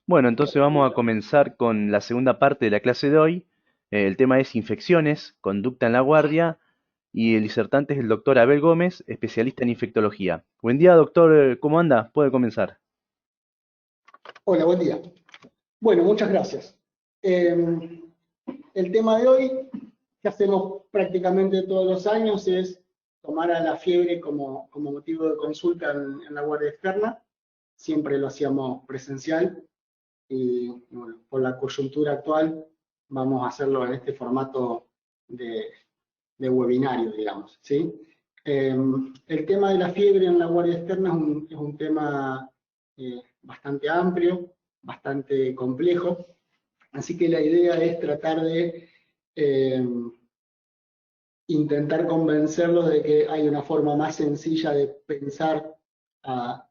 Bueno, entonces vamos a comenzar con la segunda parte de la clase de hoy. El tema es infecciones, conducta en la guardia y el disertante es el doctor Abel Gómez, especialista en infectología. Buen día, doctor, ¿cómo anda? Puede comenzar. Hola, buen día. Bueno, muchas gracias. Eh, el tema de hoy, que hacemos prácticamente todos los años, es tomar a la fiebre como motivo de consulta en la guardia externa. Siempre lo hacíamos presencial y bueno, por la coyuntura actual vamos a hacerlo en este formato de, de webinario, digamos, ¿sí? El tema de la fiebre en la guardia externa es un tema bastante amplio, bastante complejo, así que la idea es tratar de eh, intentar convencerlos de que hay una forma más sencilla de pensar a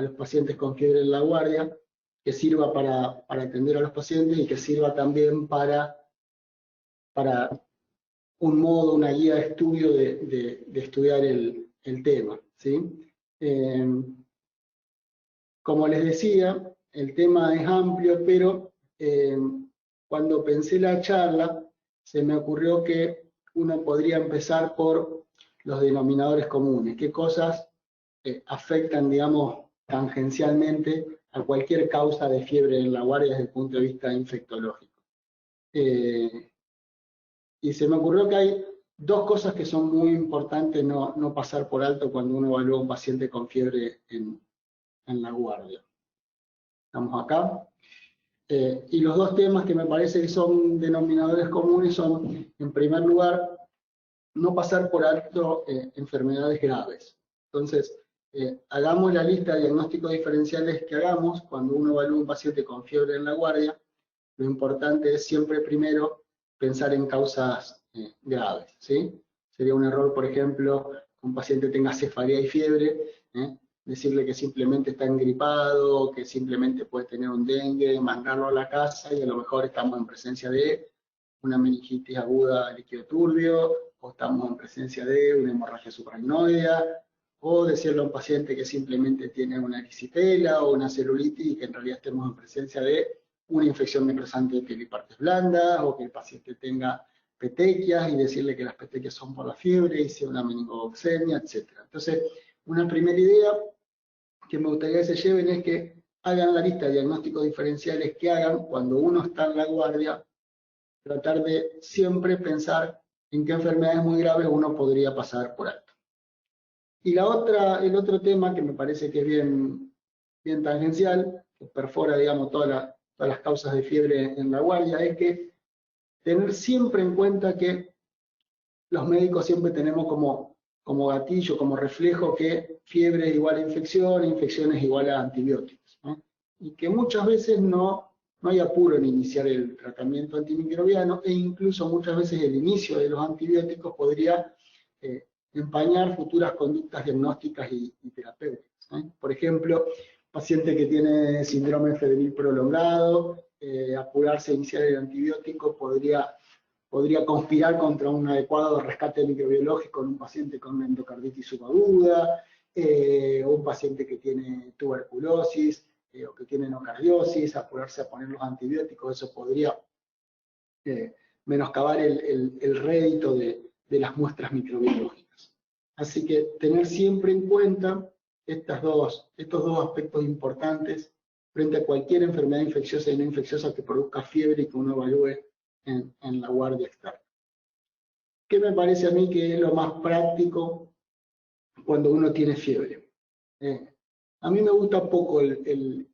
los pacientes con fiebre en la guardia, que sirva para atender a los pacientes y que sirva también para un modo, una guía de estudio de estudiar el tema, ¿sí? Eh, Como les decía, el tema es amplio, pero cuando pensé la charla, se me ocurrió que uno podría empezar por los denominadores comunes, qué cosas afectan, digamos, tangencialmente a cualquier causa de fiebre en la guardia desde el punto de vista infectológico. Eh, y se me ocurrió que hay dos cosas que son muy importantes no pasar por alto cuando uno evalúa a un paciente con fiebre en la guardia. Estamos acá. Y los dos temas que me parece que son denominadores comunes son, en primer lugar, no pasar por alto enfermedades graves. Entonces, hagamos la lista de diagnósticos diferenciales que hagamos cuando uno evalúa a un paciente con fiebre en la guardia. Lo importante es siempre primero pensar en causas graves, ¿sí? Sería un error, por ejemplo, que un paciente tenga cefalea y fiebre, decirle que simplemente está engripado, que simplemente puede tener un dengue, mandarlo a la casa y a lo mejor estamos en presencia de una meningitis aguda líquido turbio, o estamos en presencia de una hemorragia supraracnoidea, o decirle a un paciente que simplemente tiene una erisipela o una celulitis y que en realidad estemos en presencia de una infección necrosante de piel y partes blandas, o que el paciente tenga petequias y decirle que las petequias son por la fiebre y sea una meningococcemia, etc. Entonces, una primera idea que me gustaría que se lleven es que hagan la lista de diagnósticos diferenciales que hagan cuando uno está en la guardia, tratar de siempre pensar en qué enfermedades muy graves uno podría pasar por alto. Y el otro tema que me parece que es bien tangencial, que perfora, digamos, todas las causas de fiebre en la guardia, es que tener siempre en cuenta que los médicos siempre tenemos como gatillo, como reflejo que fiebre es igual a infección, infección es igual a antibióticos, ¿no? Y que muchas veces no hay apuro en iniciar el tratamiento antimicrobiano e incluso muchas veces el inicio de los antibióticos podría empañar futuras conductas diagnósticas y terapéuticas, ¿eh? Por ejemplo, paciente que tiene síndrome febril prolongado, apurarse a iniciar el antibiótico podría conspirar contra un adecuado rescate microbiológico en un paciente con endocarditis subaguda, o un paciente que tiene tuberculosis, o que tiene enocardiosis, apurarse a poner los antibióticos, eso podría eh, menoscabar el rédito de las muestras microbiológicas. Así que tener siempre en cuenta estos dos aspectos importantes frente a cualquier enfermedad infecciosa y no infecciosa que produzca fiebre y que uno evalúe en la guardia externa. ¿Qué me parece a mí que es lo más práctico cuando uno tiene fiebre? A mí me gusta poco el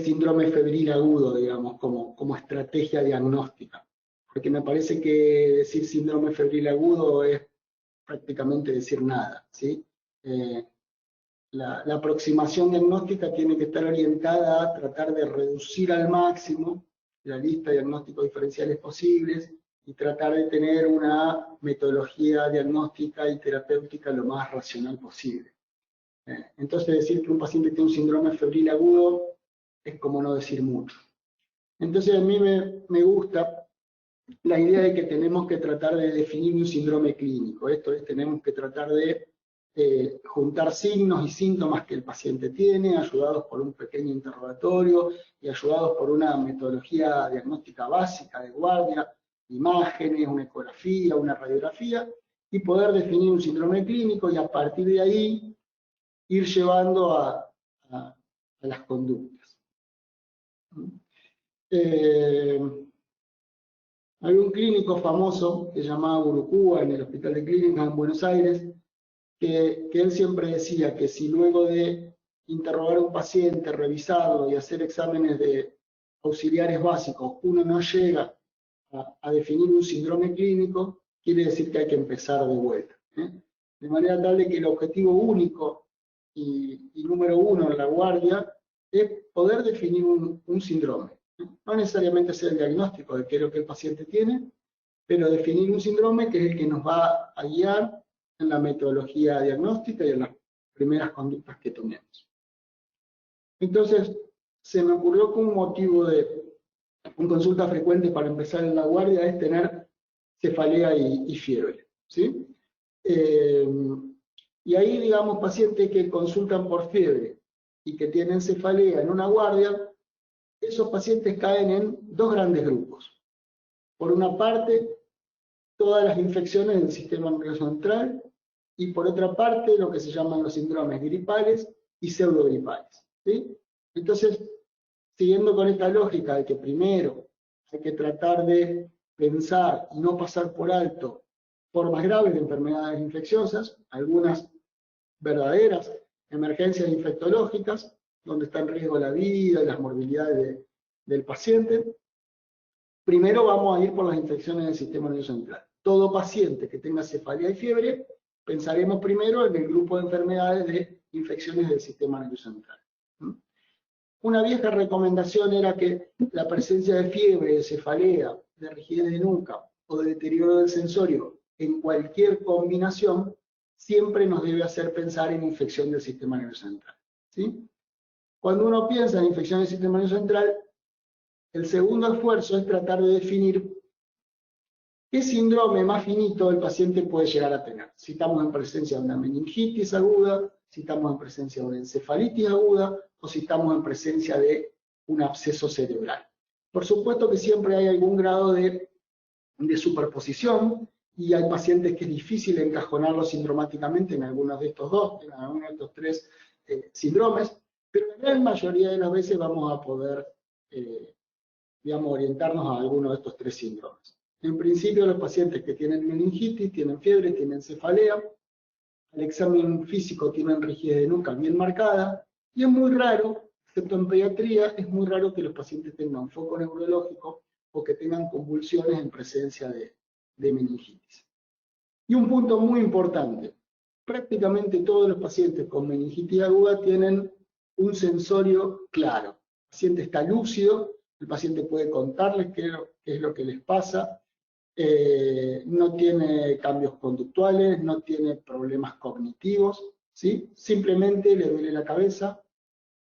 síndrome febril agudo, digamos, como estrategia diagnóstica, porque me parece que decir síndrome febril agudo es prácticamente decir nada, ¿sí? Eh, la aproximación diagnóstica tiene que estar orientada a tratar de reducir al máximo la lista de diagnósticos diferenciales posibles y tratar de tener una metodología diagnóstica y terapéutica lo más racional posible. Entonces decir que un paciente tiene un síndrome febril agudo es como no decir mucho. Entonces a mí me gusta la idea de que tenemos que tratar de definir un síndrome clínico. Esto es, tenemos que tratar de juntar signos y síntomas que el paciente tiene, ayudados por un pequeño interrogatorio y ayudados por una metodología diagnóstica básica de guardia, imágenes, una ecografía, una radiografía, y poder definir un síndrome clínico y a partir de ahí ir llevando a las conductas. Hay un clínico famoso que se llamaba Urucúa en el Hospital de Clínicas en Buenos Aires, que él siempre decía que si luego de interrogar a un paciente, revisarlo y hacer exámenes de auxiliares básicos, uno no llega a definir un síndrome clínico, quiere decir que hay que empezar de vuelta. De manera tal de que el objetivo único y número uno en la guardia es poder definir un síndrome. No necesariamente hacer el diagnóstico de qué es lo que el paciente tiene, pero definir un síndrome que es el que nos va a guiar en la metodología diagnóstica y en las primeras conductas que tomemos. Entonces, se me ocurrió que un motivo de consulta frecuente para empezar en la guardia es tener cefalea y fiebre, ¿sí? Y ahí, digamos, pacientes que consultan por fiebre y que tienen cefalea en una guardia, esos pacientes caen en dos grandes grupos. Por una parte, todas las infecciones del sistema nervioso central, y por otra parte, lo que se llaman los síndromes gripales y pseudogripales, ¿sí? Entonces, siguiendo con esta lógica de que primero hay que tratar de pensar y no pasar por alto formas graves de enfermedades infecciosas, algunas verdaderas emergencias infectológicas, donde está en riesgo la vida y las morbilidades del paciente, primero vamos a ir por las infecciones del sistema nervioso central. Todo paciente que tenga cefalea y fiebre, pensaremos primero en el grupo de enfermedades de infecciones del sistema nervioso central. Una vieja recomendación era que la presencia de fiebre, de cefalea, de rigidez de nuca o de deterioro del sensorio en cualquier combinación siempre nos debe hacer pensar en infección del sistema nervioso central, ¿sí? Cuando uno piensa en infección del sistema nervioso central, el segundo esfuerzo es tratar de definir qué síndrome más finito el paciente puede llegar a tener. Si estamos en presencia de una meningitis aguda, si estamos en presencia de una encefalitis aguda, o si estamos en presencia de un absceso cerebral. Por supuesto que siempre hay algún grado de superposición, y hay pacientes que es difícil encajonarlos sindromáticamente en algunos de estos dos, en algunos de estos tres síndromes, pero la gran mayoría de las veces vamos a poder, digamos, orientarnos a alguno de estos tres síndromes. En principio, los pacientes que tienen meningitis, tienen fiebre, tienen cefalea, el examen físico tienen rigidez de nuca bien marcada, y es muy raro, excepto en pediatría, es muy raro que los pacientes tengan foco neurológico o que tengan convulsiones en presencia de meningitis. Y un punto muy importante, prácticamente todos los pacientes con meningitis aguda tienen un sensorio claro. El paciente está lúcido, el paciente puede contarles qué es lo que les pasa, no tiene cambios conductuales, no tiene problemas cognitivos, ¿sí? Simplemente le duele la cabeza,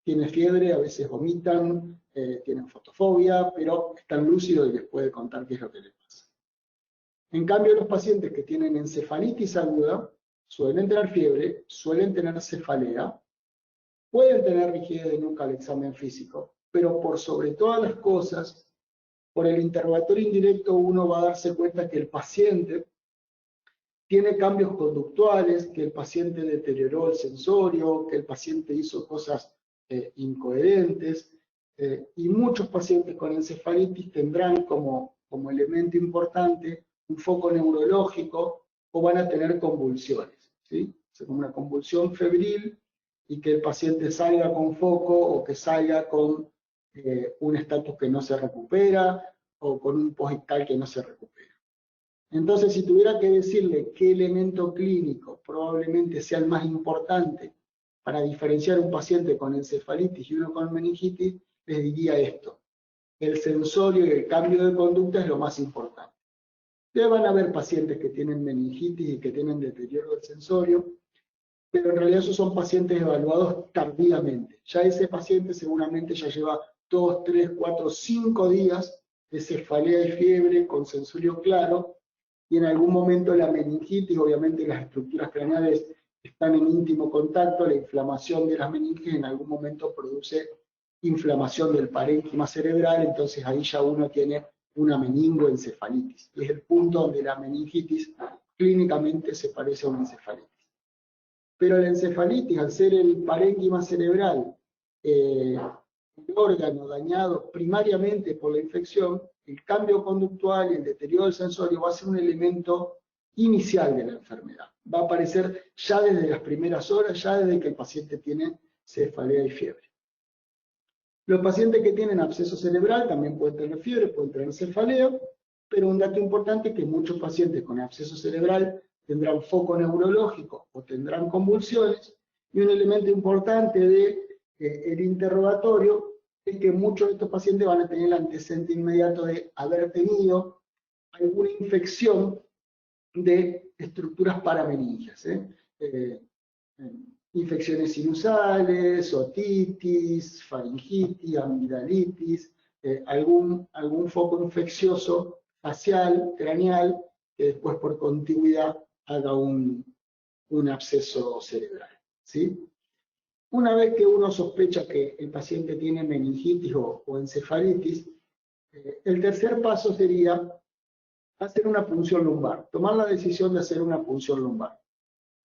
tiene fiebre, a veces vomitan, tienen fotofobia, pero están lúcidos y les puede contar qué es lo que les pasa. En cambio, los pacientes que tienen encefalitis aguda suelen tener fiebre, suelen tener cefalea, pueden tener rigidez de nuca al examen físico, pero por sobre todas las cosas, por el interrogatorio indirecto uno va a darse cuenta que el paciente tiene cambios conductuales, que el paciente deterioró el sensorio, que el paciente hizo cosas incoherentes, y muchos pacientes con encefalitis tendrán como elemento importante un foco neurológico o van a tener convulsiones, ¿sí? O sea, como una convulsión febril y que el paciente salga con foco o que salga con un estatus que no se recupera o con un posictal que no se recupera. Entonces, si tuviera que decirle qué elemento clínico probablemente sea el más importante para diferenciar un paciente con encefalitis y uno con meningitis, les diría esto. El sensorio y el cambio de conducta es lo más importante. Ustedes van a ver pacientes que tienen meningitis y que tienen deterioro del sensorio, pero en realidad esos son pacientes evaluados tardíamente. Ya ese paciente seguramente ya lleva 2, 3, 4, 5 días de cefalea y fiebre con sensorio claro, y en algún momento la meningitis, obviamente las estructuras craneales están en íntimo contacto, la inflamación de las meninges en algún momento produce inflamación del parénquima cerebral, entonces ahí ya uno tiene una meningoencefalitis. Es el punto donde la meningitis clínicamente se parece a una encefalitis. Pero la encefalitis, al ser el parénquima cerebral, un órgano dañado primariamente por la infección, el cambio conductual y el deterioro del sensorio va a ser un elemento inicial de la enfermedad. Va a aparecer ya desde las primeras horas, ya desde que el paciente tiene cefalea y fiebre. Los pacientes que tienen absceso cerebral también pueden tener fiebre, pueden tener cefalea, pero un dato importante es que muchos pacientes con absceso cerebral tendrán foco neurológico o tendrán convulsiones, y un elemento importante del interrogatorio es que muchos de estos pacientes van a tener el antecedente inmediato de haber tenido alguna infección de estructuras parameningias, infecciones sinusales, otitis, faringitis, amigdalitis, algún foco infeccioso facial, craneal, que después por contigüidad haga un absceso cerebral, ¿sí? Una vez que uno sospecha que el paciente tiene meningitis o encefalitis, el tercer paso sería hacer una punción lumbar, tomar la decisión de hacer una punción lumbar.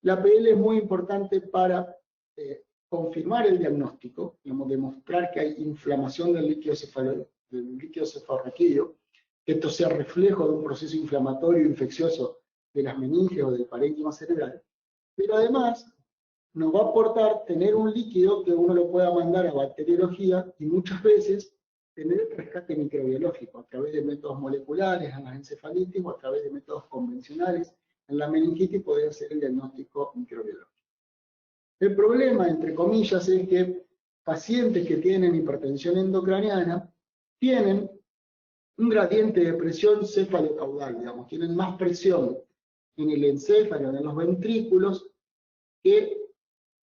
La PL es muy importante para confirmar el diagnóstico, digamos, demostrar que hay inflamación del líquido cefalorraquídeo, que esto sea reflejo de un proceso inflamatorio infeccioso de las meninges o del parénquima cerebral, pero además nos va a aportar tener un líquido que uno lo pueda mandar a bacteriología y muchas veces tener el rescate microbiológico a través de métodos moleculares en las encefalitis o a través de métodos convencionales en la meningitis poder hacer el diagnóstico microbiológico. El problema, entre comillas, es que pacientes que tienen hipertensión endocraniana tienen un gradiente de presión cefalocaudal, digamos, tienen más presión en el encéfalo, en los ventrículos, que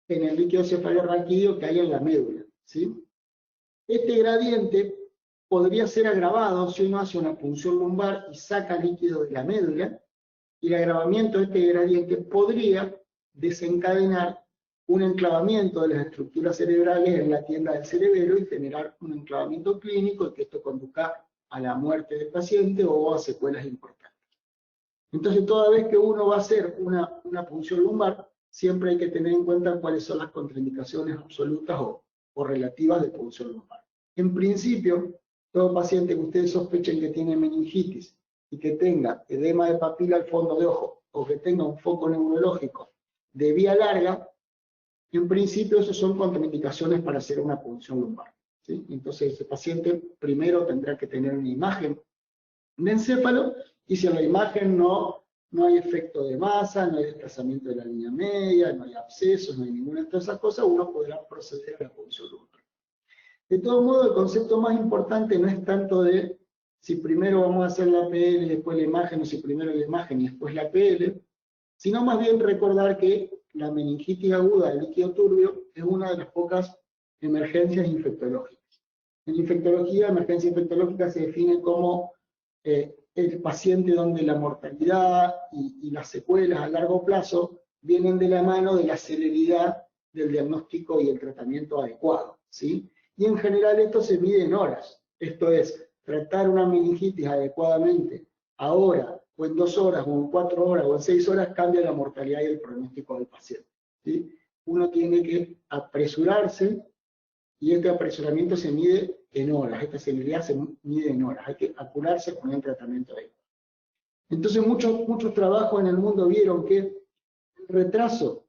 en el líquido cefalorraquídeo que hay en la médula, ¿sí? Este gradiente podría ser agravado si uno hace una punción lumbar y saca líquido de la médula, y el agravamiento de este gradiente podría desencadenar un enclavamiento de las estructuras cerebrales en la tienda del cerebelo y generar un enclavamiento clínico y que esto conduzca a la muerte del paciente o a secuelas importantes. Entonces, toda vez que uno va a hacer una punción lumbar, siempre hay que tener en cuenta cuáles son las contraindicaciones absolutas o relativas de punción lumbar. En principio, todo paciente que ustedes sospechen que tiene meningitis y que tenga edema de papila al fondo de ojo o que tenga un foco neurológico de vía larga, en principio esas son contraindicaciones para hacer una punción lumbar, ¿sí? Entonces ese paciente primero tendrá que tener una imagen de encéfalo y si en la imagen no hay efecto de masa, no hay desplazamiento de la línea media, no hay abscesos, no hay ninguna de todas esas cosas, uno podrá proceder a la punción lumbar. De todo modo, el concepto más importante no es tanto de si primero vamos a hacer la PL y después la imagen, o si primero la imagen y después la PL, sino más bien recordar que la meningitis aguda del líquido turbio es una de las pocas emergencias infectológicas. En infectología, emergencia infectológica se define como el paciente donde la mortalidad y las secuelas a largo plazo vienen de la mano de la celeridad del diagnóstico y el tratamiento adecuado, ¿sí? Y en general esto se mide en horas, esto es, tratar una meningitis adecuadamente ahora, o en 2 horas, o en 4 horas, o en 6 horas, cambia la mortalidad y el pronóstico del paciente, ¿sí? Uno tiene que apresurarse, y este apresuramiento se mide en horas, esta celeridad se mide en horas, hay que apurarse con el tratamiento adecuado. Entonces muchos trabajos en el mundo vieron que el retraso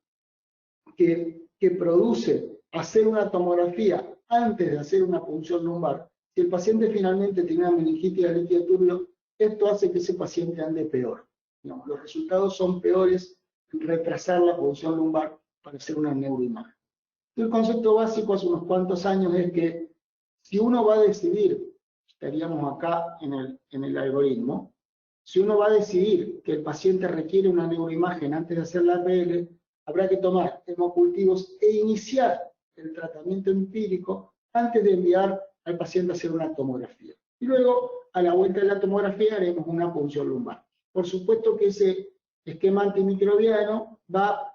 que produce hacer una tomografía antes de hacer una punción lumbar, si el paciente finalmente tiene una meningitis de líquido turbio, esto hace que ese paciente ande peor. Digamos, los resultados son peores en retrasar la punción lumbar para hacer una neuroimagen. El concepto básico hace unos cuantos años es que si uno va a decidir, estaríamos acá en el algoritmo, si uno va a decidir que el paciente requiere una neuroimagen antes de hacer la PL, habrá que tomar hemocultivos e iniciar el tratamiento empírico antes de enviar al paciente a hacer una tomografía. Y luego, a la vuelta de la tomografía, haremos una punción lumbar. Por supuesto que ese esquema antimicrobiano va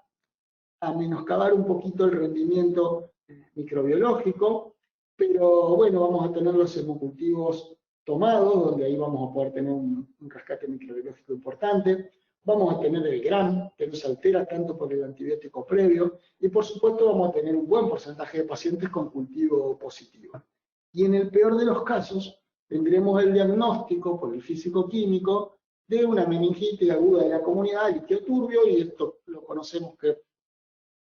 a menoscabar un poquito el rendimiento microbiológico, pero bueno, vamos a tener los hemocultivos tomados, donde ahí vamos a poder tener un rescate microbiológico importante. Vamos a tener el GRAM, que no se altera tanto por el antibiótico previo, y por supuesto vamos a tener un buen porcentaje de pacientes con cultivo positivo. Y en el peor de los casos, tendremos el diagnóstico por el físico-químico de una meningitis aguda de la comunidad, líquido turbio, y esto lo conocemos que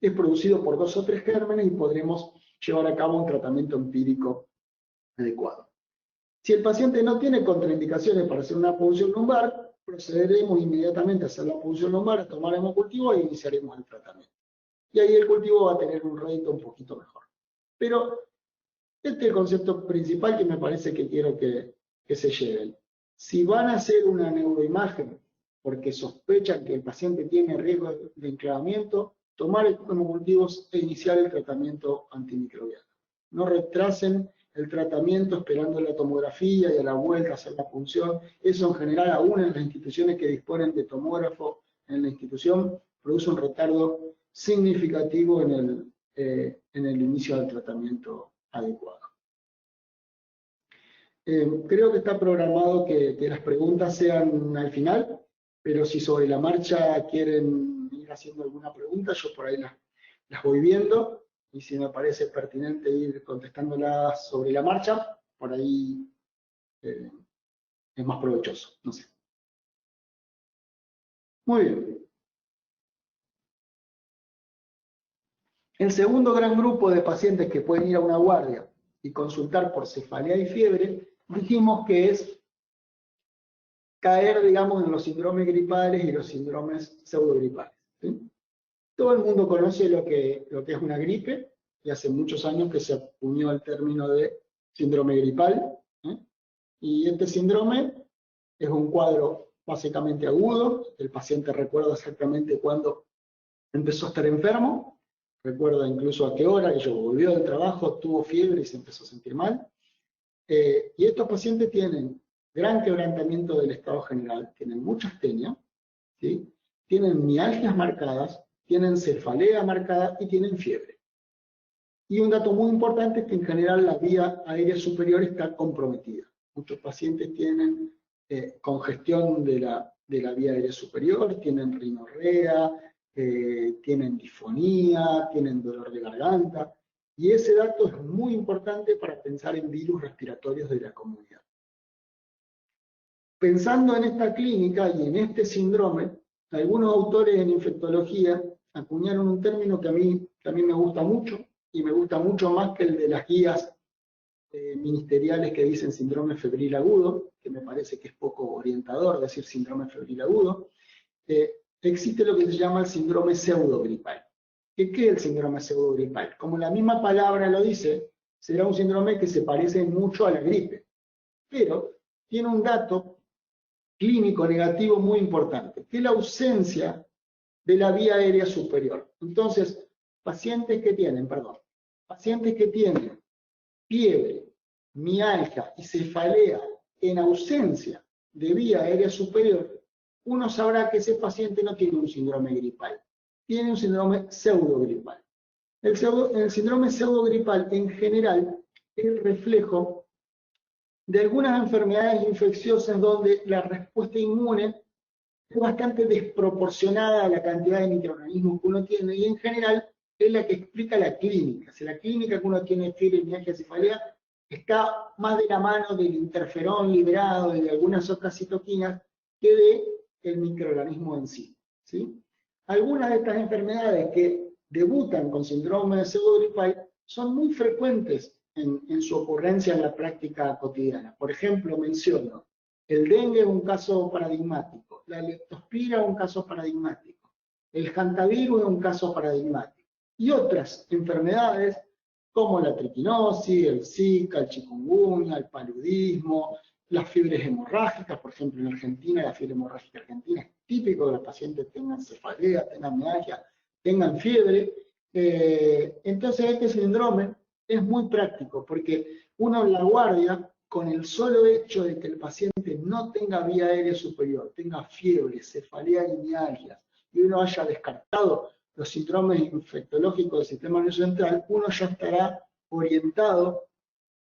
es producido por 2 o 3 gérmenes y podremos llevar a cabo un tratamiento empírico adecuado. Si el paciente no tiene contraindicaciones para hacer una punción lumbar, procederemos inmediatamente a hacer la punción lumbar, a tomar hemocultivo e iniciaremos el tratamiento. Y ahí el cultivo va a tener un rédito un poquito mejor. Pero este es el concepto principal que me parece que quiero que se lleven. Si van a hacer una neuroimagen porque sospechan que el paciente tiene riesgo de enclavamiento, tomar hemocultivos e iniciar el tratamiento antimicrobiano. No retrasen el tratamiento esperando la tomografía y a la vuelta a hacer la punción. Eso en general, aún en las instituciones que disponen de tomógrafo en la institución, produce un retardo significativo en el inicio del tratamiento adecuado. Creo que está programado que las preguntas sean al final, pero si sobre la marcha quieren ir haciendo alguna pregunta, yo por ahí las voy viendo. Y si me parece pertinente ir contestándolas sobre la marcha, por ahí es más provechoso, no sé. Muy bien. El segundo gran grupo de pacientes que pueden ir a una guardia y consultar por cefalea y fiebre, dijimos que es caer, digamos, en los síndromes gripales y los síndromes pseudogripales, ¿sí? Todo el mundo conoce lo que es una gripe, y hace muchos años que se acuñó el término de síndrome gripal, ¿eh? Y este síndrome es un cuadro básicamente agudo, el paciente recuerda exactamente cuándo empezó a estar enfermo, recuerda incluso a qué hora, ello volvió del trabajo, tuvo fiebre y se empezó a sentir mal. Y estos pacientes tienen gran quebrantamiento del estado general, tienen mucha astenia, ¿sí? Tienen mialgias marcadas, tienen cefalea marcada y tienen fiebre. Y un dato muy importante es que en general la vía aérea superior está comprometida. Muchos pacientes tienen congestión de la vía aérea superior, tienen rinorrea, tienen disfonía, tienen dolor de garganta. Y ese dato es muy importante para pensar en virus respiratorios de la comunidad. Pensando en esta clínica y en este síndrome, algunos autores en infectología acuñaron un término que a mí también me gusta mucho, y me gusta mucho más que el de las guías ministeriales que dicen síndrome febril agudo, que me parece que es poco orientador decir síndrome febril agudo. Existe lo que se llama el síndrome pseudogripal. ¿Qué es el síndrome pseudogripal? Como la misma palabra lo dice, será un síndrome que se parece mucho a la gripe, pero tiene un dato clínico negativo muy importante, que es la ausencia de la vía aérea superior. Entonces, pacientes que tienen fiebre, mialgia y cefalea en ausencia de vía aérea superior, uno sabrá que ese paciente no tiene un síndrome gripal, tiene un síndrome pseudogripal. El síndrome pseudogripal en general es el reflejo de algunas enfermedades infecciosas donde la respuesta inmune es bastante desproporcionada a la cantidad de microorganismos que uno tiene, y en general es la que explica la clínica. Si la clínica que uno tiene fiebre, mialgia, cefalea, está más de la mano del interferón liberado y de algunas otras citoquinas que del microorganismo en sí, ¿sí? Algunas de estas enfermedades que debutan con síndrome pseudogripal son muy frecuentes en su ocurrencia en la práctica cotidiana. Por ejemplo, menciono, el dengue es un caso paradigmático, la leptospira es un caso paradigmático, el hantavirus es un caso paradigmático, y otras enfermedades como la triquinosis, el Zika, el chikungunya, el paludismo, las fiebres hemorrágicas. Por ejemplo, en Argentina, la fiebre hemorrágica argentina es típico que los pacientes tengan cefalea, tengan mialgia, tengan fiebre. Entonces este síndrome es muy práctico, porque uno en la guardia, con el solo hecho de que el paciente no tenga vía aérea superior, tenga fiebre, cefalea y mialgias, y uno haya descartado los síndromes infectológicos del sistema nervioso central, uno ya estará orientado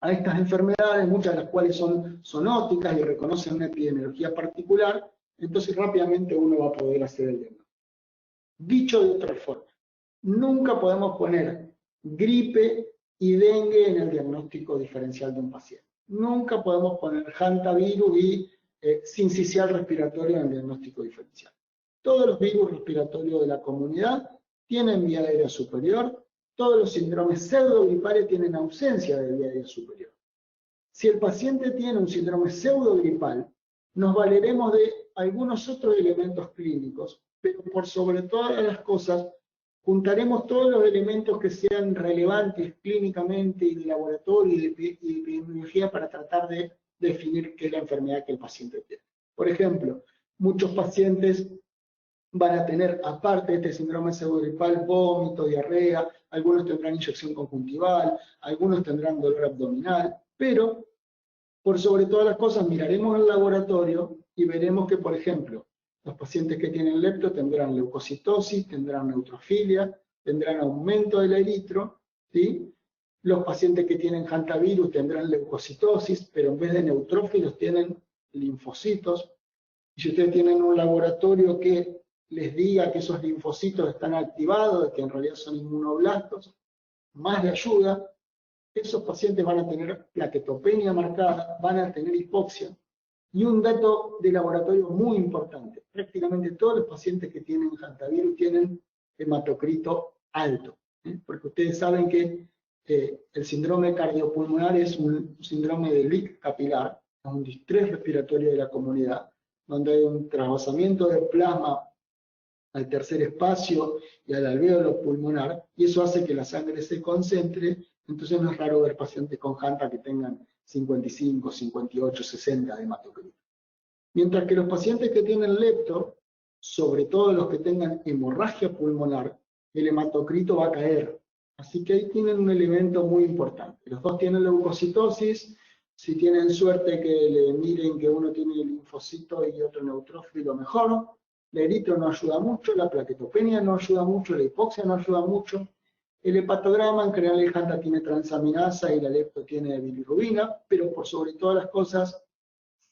a estas enfermedades, muchas de las cuales son zoonóticas y reconocen una epidemiología particular, entonces rápidamente uno va a poder hacer el diagnóstico. Dicho de otra forma, nunca podemos poner gripe y dengue en el diagnóstico diferencial de un paciente. Nunca podemos poner hantavirus y sincicial respiratorio en el diagnóstico diferencial. Todos los virus respiratorios de la comunidad tienen vía aérea superior, todos los síndromes pseudogripales tienen ausencia de vía aérea superior. Si el paciente tiene un síndrome pseudogripal, nos valeremos de algunos otros elementos clínicos, pero por sobre todas las cosas, juntaremos todos los elementos que sean relevantes clínicamente y de laboratorio y de epidemiología para tratar de definir qué es la enfermedad que el paciente tiene. Por ejemplo, muchos pacientes van a tener, aparte de este síndrome pseudogripal, vómito, diarrea, algunos tendrán inyección conjuntival, algunos tendrán dolor abdominal, pero por sobre todas las cosas miraremos el laboratorio y veremos que, por ejemplo, los pacientes que tienen lepto tendrán leucocitosis, tendrán neutrofilia, tendrán aumento del eritro, ¿sí? Los pacientes que tienen hantavirus tendrán leucocitosis, pero en vez de neutrófilos tienen linfocitos. Y si ustedes tienen un laboratorio que les diga que esos linfocitos están activados, que en realidad son inmunoblastos, más de ayuda, esos pacientes van a tener plaquetopenia marcada, van a tener hipoxia. Y un dato de laboratorio muy importante, prácticamente todos los pacientes que tienen hantavirus tienen hematocrito alto, porque ustedes saben que el síndrome cardiopulmonar es un síndrome de leak capilar, es un distrés respiratorio de la comunidad, donde hay un trasvasamiento de plasma al tercer espacio y al alvéolo pulmonar, y eso hace que la sangre se concentre. Entonces no es raro ver pacientes con HANTA que tengan 55, 58, 60 de hematocrito. Mientras que los pacientes que tienen lepto, sobre todo los que tengan hemorragia pulmonar, el hematocrito va a caer. Así que ahí tienen un elemento muy importante. Los dos tienen leucocitosis. Si tienen suerte que le miren que uno tiene linfocito y otro neutrófilo, mejor. El eritro no ayuda mucho, la plaquetopenia no ayuda mucho, la hipoxia no ayuda mucho. El hepatograma, en general el HANTA tiene transaminasa y la lepto tiene bilirrubina, pero por sobre todas las cosas,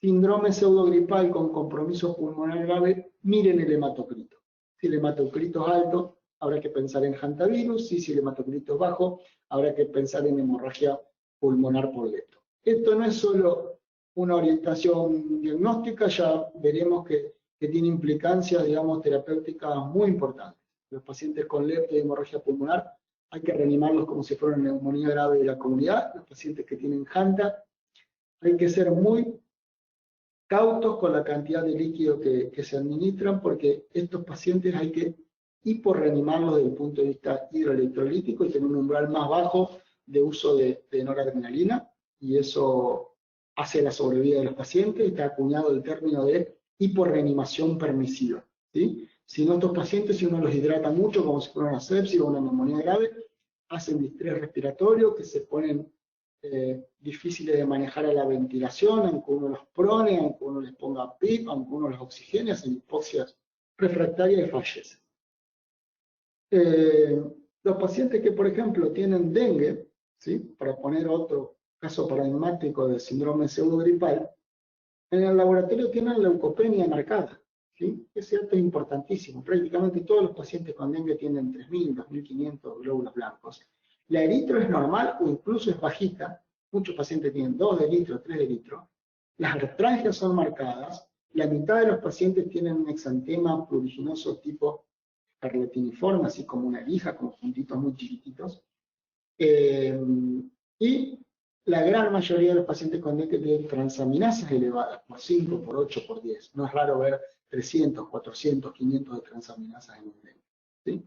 síndrome pseudogripal con compromiso pulmonar grave, miren el hematocrito. Si el hematocrito es alto, habrá que pensar en hantavirus, y si el hematocrito es bajo, habrá que pensar en hemorragia pulmonar por lepto. Esto no es solo una orientación diagnóstica, ya veremos que tiene implicancias, digamos, terapéuticas muy importantes. Los pacientes con lepto y hemorragia pulmonar hay que reanimarlos como si fuera una neumonía grave de la comunidad. Los pacientes que tienen HANTA hay que ser muy cautos con la cantidad de líquido que se administran, porque estos pacientes hay que hiporreanimarlos desde el punto de vista hidroelectrolítico y tener un umbral más bajo de uso de noradrenalina, y eso hace la sobrevida de los pacientes. Está acuñado el término de hiporreanimación permisiva, ¿sí? Si no, estos pacientes, si uno los hidrata mucho, como si fuera una sepsis o una neumonía grave, hacen distrés respiratorio, que se ponen difíciles de manejar a la ventilación, aunque uno los prone, aunque uno les ponga PIP, aunque uno los oxigene, hacen hipoxias refractarias y fallecen. Los pacientes que, por ejemplo, tienen dengue, ¿sí? Para poner otro caso paradigmático de síndrome pseudogripal, en el laboratorio tienen leucopenia marcada, ¿sí? Ese dato es importantísimo. Prácticamente todos los pacientes con dengue tienen 3.000, 2.500 glóbulos blancos. La eritro es normal o incluso es bajita. Muchos pacientes tienen 2 de litro, 3 de litro. Las artrangias son marcadas. La mitad de los pacientes tienen un exantema pruriginoso tipo escarlatiniforme, así como una lija, con puntitos muy chiquititos. Y la gran mayoría de los pacientes con dengue tienen transaminasas elevadas, por 5, por 8, por 10. No es raro ver 300, 400, 500 de transaminasas en un dengue, ¿sí?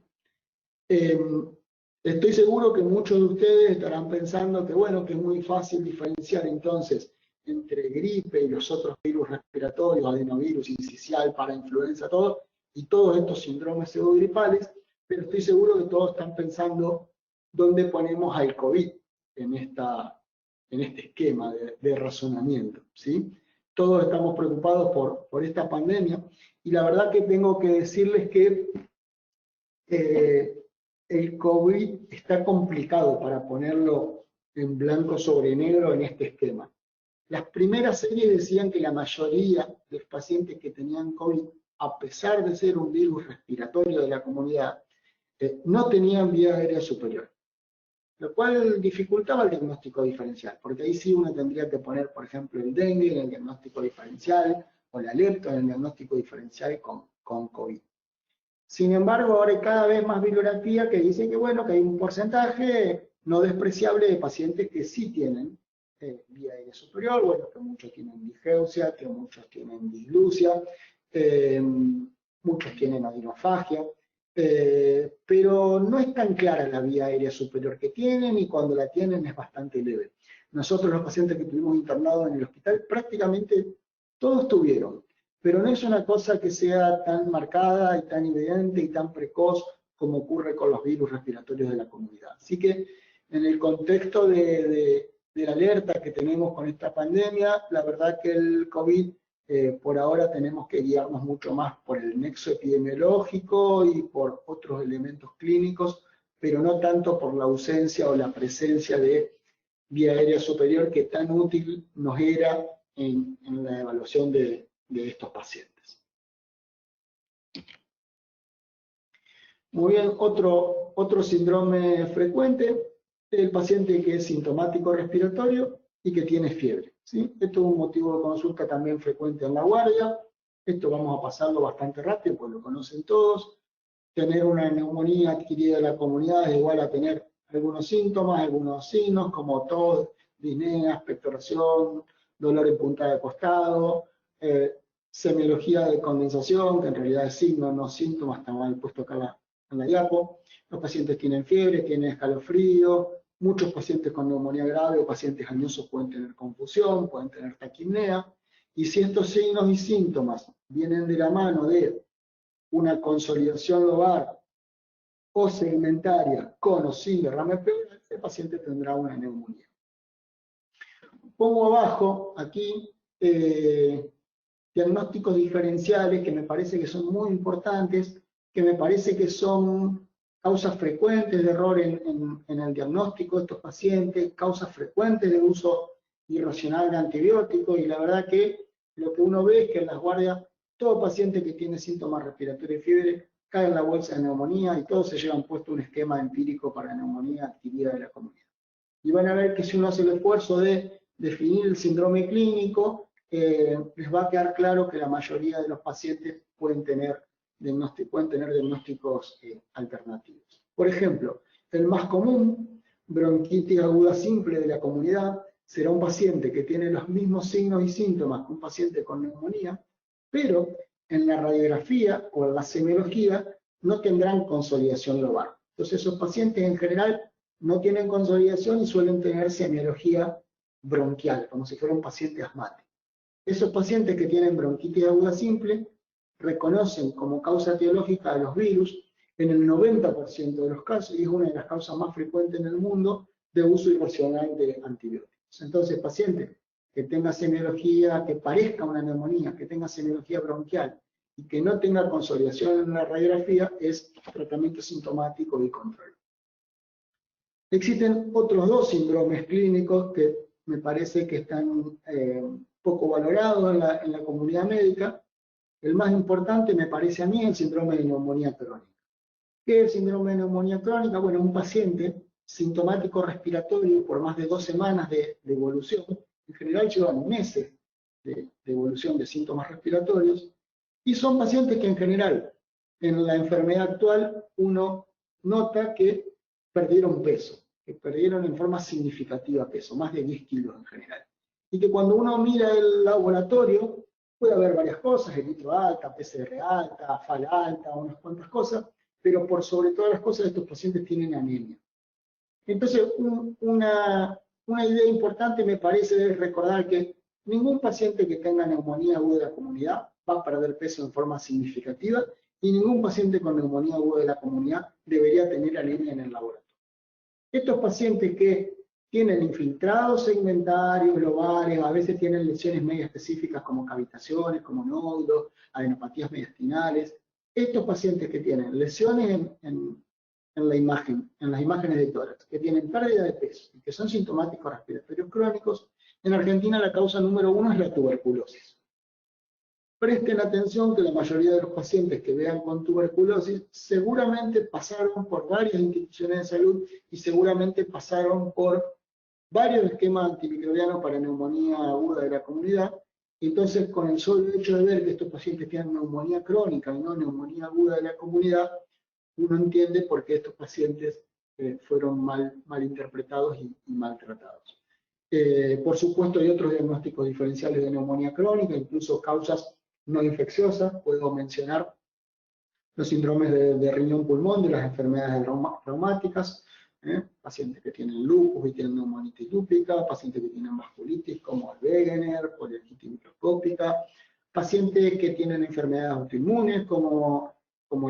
Estoy seguro que muchos de ustedes estarán pensando que, bueno, que es muy fácil diferenciar entonces entre gripe y los otros virus respiratorios, adenovirus, sincicial, parainfluenza, todo, y todos estos síndromes pseudogripales, pero estoy seguro que todos están pensando dónde ponemos al COVID en este esquema de razonamiento, ¿sí? Todos estamos preocupados por esta pandemia, y la verdad que tengo que decirles que el COVID está complicado para ponerlo en blanco sobre negro en este esquema. Las primeras series decían que la mayoría de los pacientes que tenían COVID, a pesar de ser un virus respiratorio de la comunidad, no tenían vía aérea superior, lo cual dificultaba el diagnóstico diferencial, porque ahí sí uno tendría que poner, por ejemplo, el dengue en el diagnóstico diferencial o la lepto en el diagnóstico diferencial con COVID. Sin embargo, ahora hay cada vez más bibliografía que dice que, bueno, que hay un porcentaje no despreciable de pacientes que sí tienen vía aérea superior, bueno, que muchos tienen digeusia, que muchos tienen disglusia, muchos tienen adenofagia, pero no es tan clara la vía aérea superior que tienen y cuando la tienen es bastante leve. Nosotros los pacientes que tuvimos internados en el hospital prácticamente todos tuvieron, pero no es una cosa que sea tan marcada y tan evidente y tan precoz como ocurre con los virus respiratorios de la comunidad. Así que en el contexto de la alerta que tenemos con esta pandemia, la verdad que el COVID por ahora tenemos que guiarnos mucho más por el nexo epidemiológico y por otros elementos clínicos, pero no tanto por la ausencia o la presencia de vía aérea superior que tan útil nos era en la evaluación de estos pacientes. Muy bien, otro síndrome frecuente, el paciente que es sintomático respiratorio y que tiene fiebre, ¿sí? Esto es un motivo de consulta también frecuente en la guardia. Esto vamos a pasarlo bastante rápido, pues lo conocen todos. Tener una neumonía adquirida en la comunidad es igual a tener algunos síntomas, algunos signos, como tos, disnea, expectoración, dolor en punta de costado, semiología de condensación, que en realidad es signo, no síntoma, está mal puesto acá en la diapo. Los pacientes tienen fiebre, tienen escalofrío, muchos pacientes con neumonía grave o pacientes añosos pueden tener confusión, pueden tener taquipnea, y si estos signos y síntomas vienen de la mano de una consolidación lobar o segmentaria con o sin derrame pleural, el paciente tendrá una neumonía. Pongo abajo aquí diagnósticos diferenciales que me parece que son muy importantes, que me parece que son causas frecuentes de error en el diagnóstico de estos pacientes, causas frecuentes de uso irracional de antibióticos, y la verdad que lo que uno ve es que en las guardias todo paciente que tiene síntomas respiratorios y fiebre cae en la bolsa de neumonía y todos se llevan puesto un esquema empírico para neumonía adquirida de la comunidad. Y van a ver que si uno hace el esfuerzo de definir el síndrome clínico, les va a quedar claro que la mayoría de los pacientes pueden tener diagnósticos alternativos. Por ejemplo, el más común, bronquitis aguda simple de la comunidad, será un paciente que tiene los mismos signos y síntomas que un paciente con neumonía, pero en la radiografía o en la semiología no tendrán consolidación lobar. Entonces esos pacientes en general no tienen consolidación y suelen tener semiología bronquial, como si fuera un paciente asmático. Esos pacientes que tienen bronquitis aguda simple reconocen como causa etiológica a los virus en el 90% de los casos, y es una de las causas más frecuentes en el mundo de uso irracional de antibióticos. Entonces, paciente que tenga semiología, que parezca una neumonía, que tenga semiología bronquial y que no tenga consolidación en la radiografía, es tratamiento sintomático y control. Existen otros dos síndromes clínicos que me parece que están poco valorados en la comunidad médica. El más importante me parece a mí el síndrome de neumonía crónica. ¿Qué es el síndrome de neumonía crónica? Bueno, un paciente sintomático respiratorio por más de 2 semanas de evolución, en general llevan meses de evolución de síntomas respiratorios, y son pacientes que en general en la enfermedad actual uno nota que perdieron peso, que perdieron en forma significativa peso, más de 10 kilos en general. Y que cuando uno mira el laboratorio, puede haber varias cosas, eritro alta, PCR alta, FAL alta, unas cuantas cosas, pero por sobre todas las cosas estos pacientes tienen anemia. Entonces, una idea importante me parece es recordar que ningún paciente que tenga neumonía aguda de la comunidad va a perder peso en forma significativa y ningún paciente con neumonía aguda de la comunidad debería tener anemia en el laboratorio. Estos pacientes que tienen infiltrados segmentarios, lobares, a veces tienen lesiones medio específicas como cavitaciones, como nódulos, adenopatías mediastinales, Estos pacientes que tienen lesiones en la imagen, en las imágenes de tórax, que tienen pérdida de peso y que son sintomáticos respiratorios crónicos, en Argentina la causa número 1 es la tuberculosis. Presten atención que la mayoría de los pacientes que vean con tuberculosis seguramente pasaron por varias instituciones de salud y seguramente pasaron por varios esquemas antimicrobianos para neumonía aguda de la comunidad. Entonces, con el solo hecho de ver que estos pacientes tienen neumonía crónica y no neumonía aguda de la comunidad, uno entiende por qué estos pacientes fueron mal interpretados y maltratados. Por supuesto, hay otros diagnósticos diferenciales de neumonía crónica, incluso causas no infecciosas. Puedo mencionar los síndromes de riñón-pulmón, de las enfermedades reumáticas, pacientes que tienen lupus y tienen neumonitis lúpica, pacientes que tienen vasculitis como el Wegener, poliartritis microscópica, pacientes que tienen enfermedades autoinmunes como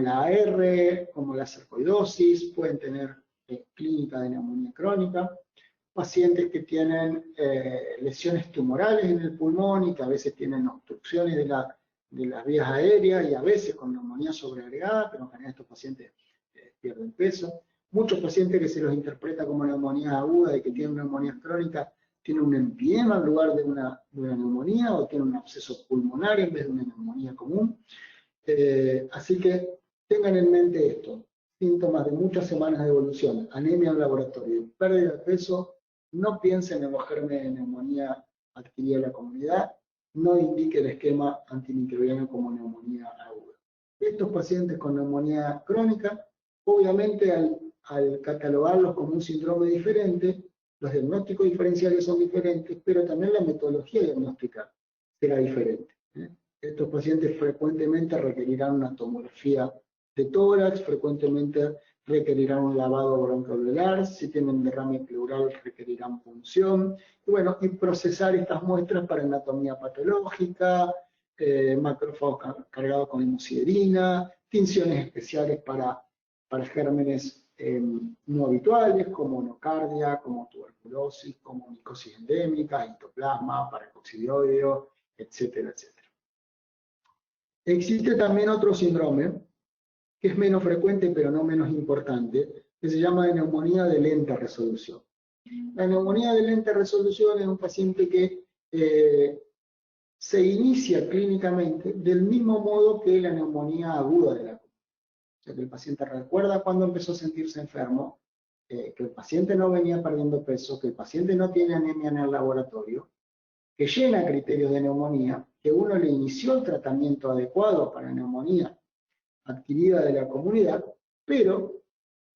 la AR, como la sarcoidosis, pueden tener clínica de neumonía crónica, pacientes que tienen lesiones tumorales en el pulmón y que a veces tienen obstrucciones de las vías aéreas y a veces con neumonía sobreagregada, pero en general estos pacientes pierden peso. Muchos pacientes que se los interpreta como neumonía aguda y que tienen neumonía crónica, tienen un empiema en lugar de una neumonía o tienen un absceso pulmonar en vez de una neumonía común. Así que tengan en mente esto: síntomas de muchas semanas de evolución, anemia en laboratorio, pérdida de peso. No piensen en los gérmenes de neumonía adquirida en la comunidad, no indique el esquema antimicrobiano como neumonía aguda. Estos pacientes con neumonía crónica, obviamente al catalogarlos como un síndrome diferente, los diagnósticos diferenciales son diferentes, pero también la metodología diagnóstica será diferente. Estos pacientes frecuentemente requerirán una tomografía de tórax, frecuentemente requerirán un lavado broncoalveolar, si tienen derrame pleural requerirán punción, y procesar estas muestras para anatomía patológica, macrófagos cargados con hemosiderina, tinciones especiales para gérmenes no habituales, como nocardia, como tuberculosis, como micosis endémica, histoplasma, paracoccidioideo, etcétera, etcétera. Existe también otro síndrome, que es menos frecuente pero no menos importante, que se llama de neumonía de lenta resolución. La neumonía de lenta resolución es un paciente que se inicia clínicamente del mismo modo que la neumonía aguda de la comunidad. O sea, que el paciente recuerda cuando empezó a sentirse enfermo, que el paciente no venía perdiendo peso, que el paciente no tiene anemia en el laboratorio, que llena criterios de neumonía, que uno le inició el tratamiento adecuado para neumonía adquirida de la comunidad, pero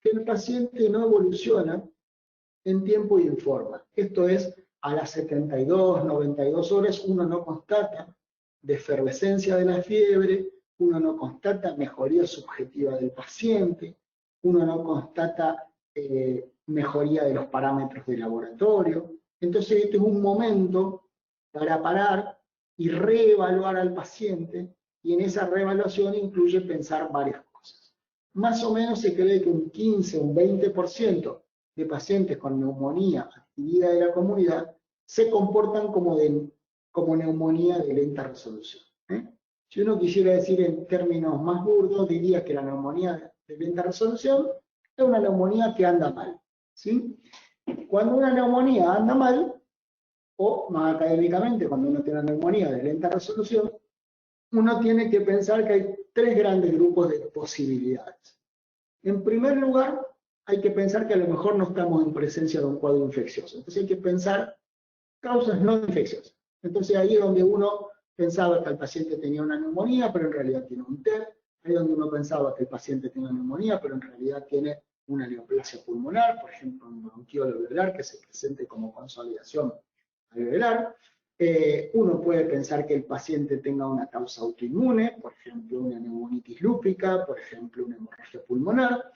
que el paciente no evoluciona en tiempo y en forma. Esto es, a las 72, 92 horas uno no constata defervescencia de la fiebre, uno no constata mejoría subjetiva del paciente, uno no constata mejoría de los parámetros de laboratorio. Entonces este es un momento para parar y reevaluar al paciente, y en esa reevaluación incluye pensar varias cosas. Más o menos se cree que un 15, un 20% de pacientes con neumonía adquirida de la comunidad se comportan como neumonía de lenta resolución. Si uno quisiera decir en términos más burdos, diría que la neumonía de lenta resolución es una neumonía que anda mal, ¿sí? Cuando una neumonía anda mal, o más académicamente, cuando uno tiene una neumonía de lenta resolución, uno tiene que pensar que hay tres grandes grupos de posibilidades. En primer lugar, hay que pensar que a lo mejor no estamos en presencia de un cuadro infeccioso. Entonces hay que pensar causas no infecciosas. Entonces ahí es donde uno pensaba que el paciente tenía una neumonía, pero en realidad tiene un TEP. Ahí es donde uno pensaba que el paciente tiene una neumonía, pero en realidad tiene una neoplasia pulmonar, por ejemplo, un bronquiolo alveolar que se presente como consolidación alveolar. Uno puede pensar que el paciente tenga una causa autoinmune, por ejemplo, una neumonitis lúpica, por ejemplo, una hemorragia pulmonar.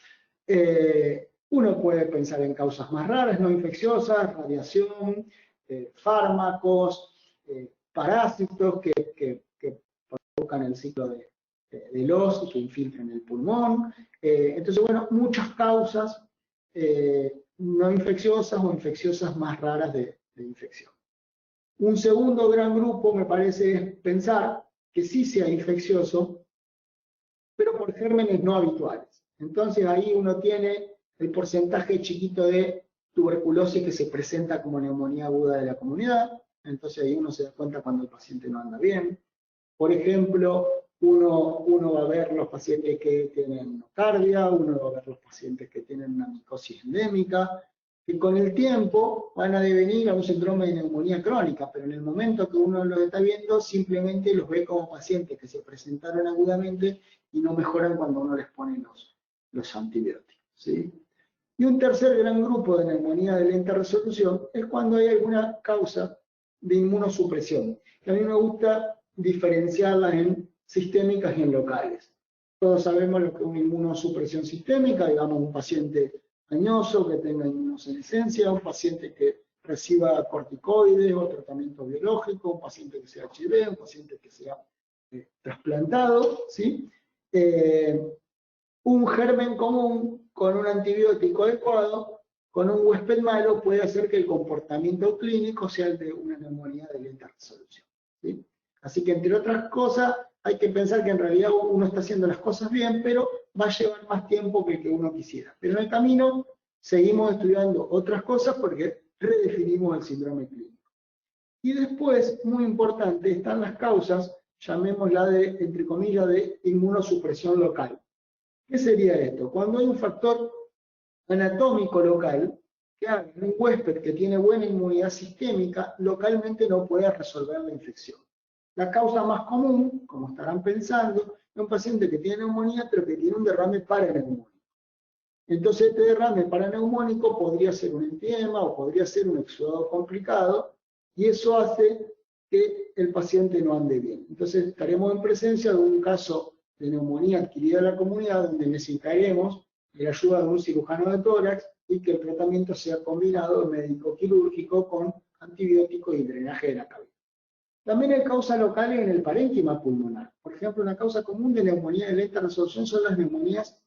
Uno puede pensar en causas más raras, no infecciosas, radiación, fármacos, parásitos que provocan el ciclo de Loss y que infiltran el pulmón. Entonces, muchas causas no infecciosas o infecciosas más raras de infección. Un segundo gran grupo, me parece, es pensar que sí sea infeccioso, pero por gérmenes no habituales. Entonces ahí uno tiene el porcentaje chiquito de tuberculosis que se presenta como neumonía aguda de la comunidad, entonces ahí uno se da cuenta cuando el paciente no anda bien. Por ejemplo, uno va a ver los pacientes que tienen nocardia, uno va a ver los pacientes que tienen una micosis endémica, que con el tiempo van a devenir a un síndrome de neumonía crónica, pero en el momento que uno los está viendo, simplemente los ve como pacientes que se presentaron agudamente y no mejoran cuando uno les pone los antibióticos, ¿sí? Y un tercer gran grupo de neumonía de lenta resolución es cuando hay alguna causa de inmunosupresión, que a mí me gusta diferenciarlas en sistémicas y en locales. Todos sabemos lo que es una inmunosupresión sistémica, digamos un paciente añoso que tenga inmunosenescencia, un paciente que reciba corticoides o tratamiento biológico, un paciente que sea HIV, un paciente que sea trasplantado, ¿sí? Un germen común con un antibiótico adecuado, con un huésped malo, puede hacer que el comportamiento clínico sea el de una neumonía de lenta resolución, ¿sí? Así que, entre otras cosas, hay que pensar que en realidad uno está haciendo las cosas bien, pero va a llevar más tiempo que el que uno quisiera. Pero en el camino seguimos estudiando otras cosas porque redefinimos el síndrome clínico. Y después, muy importante, están las causas, llamémosla de, entre comillas, de inmunosupresión local. ¿Qué sería esto? Cuando hay un factor anatómico local, que haga un huésped que tiene buena inmunidad sistémica, localmente no puede resolver la infección. La causa más común, como estarán pensando, es un paciente que tiene neumonía, pero que tiene un derrame paraneumónico. Entonces, este derrame paraneumónico podría ser un empiema o podría ser un exudado complicado, y eso hace que el paciente no ande bien. Entonces, estaremos en presencia de un caso de neumonía adquirida en la comunidad, donde necesitaremos la ayuda de un cirujano de tórax y que el tratamiento sea combinado médico-quirúrgico con antibióticos y drenaje de la cabeza. También hay causas locales en el parénquima pulmonar. Por ejemplo, una causa común de neumonía de lenta resolución son las neumonías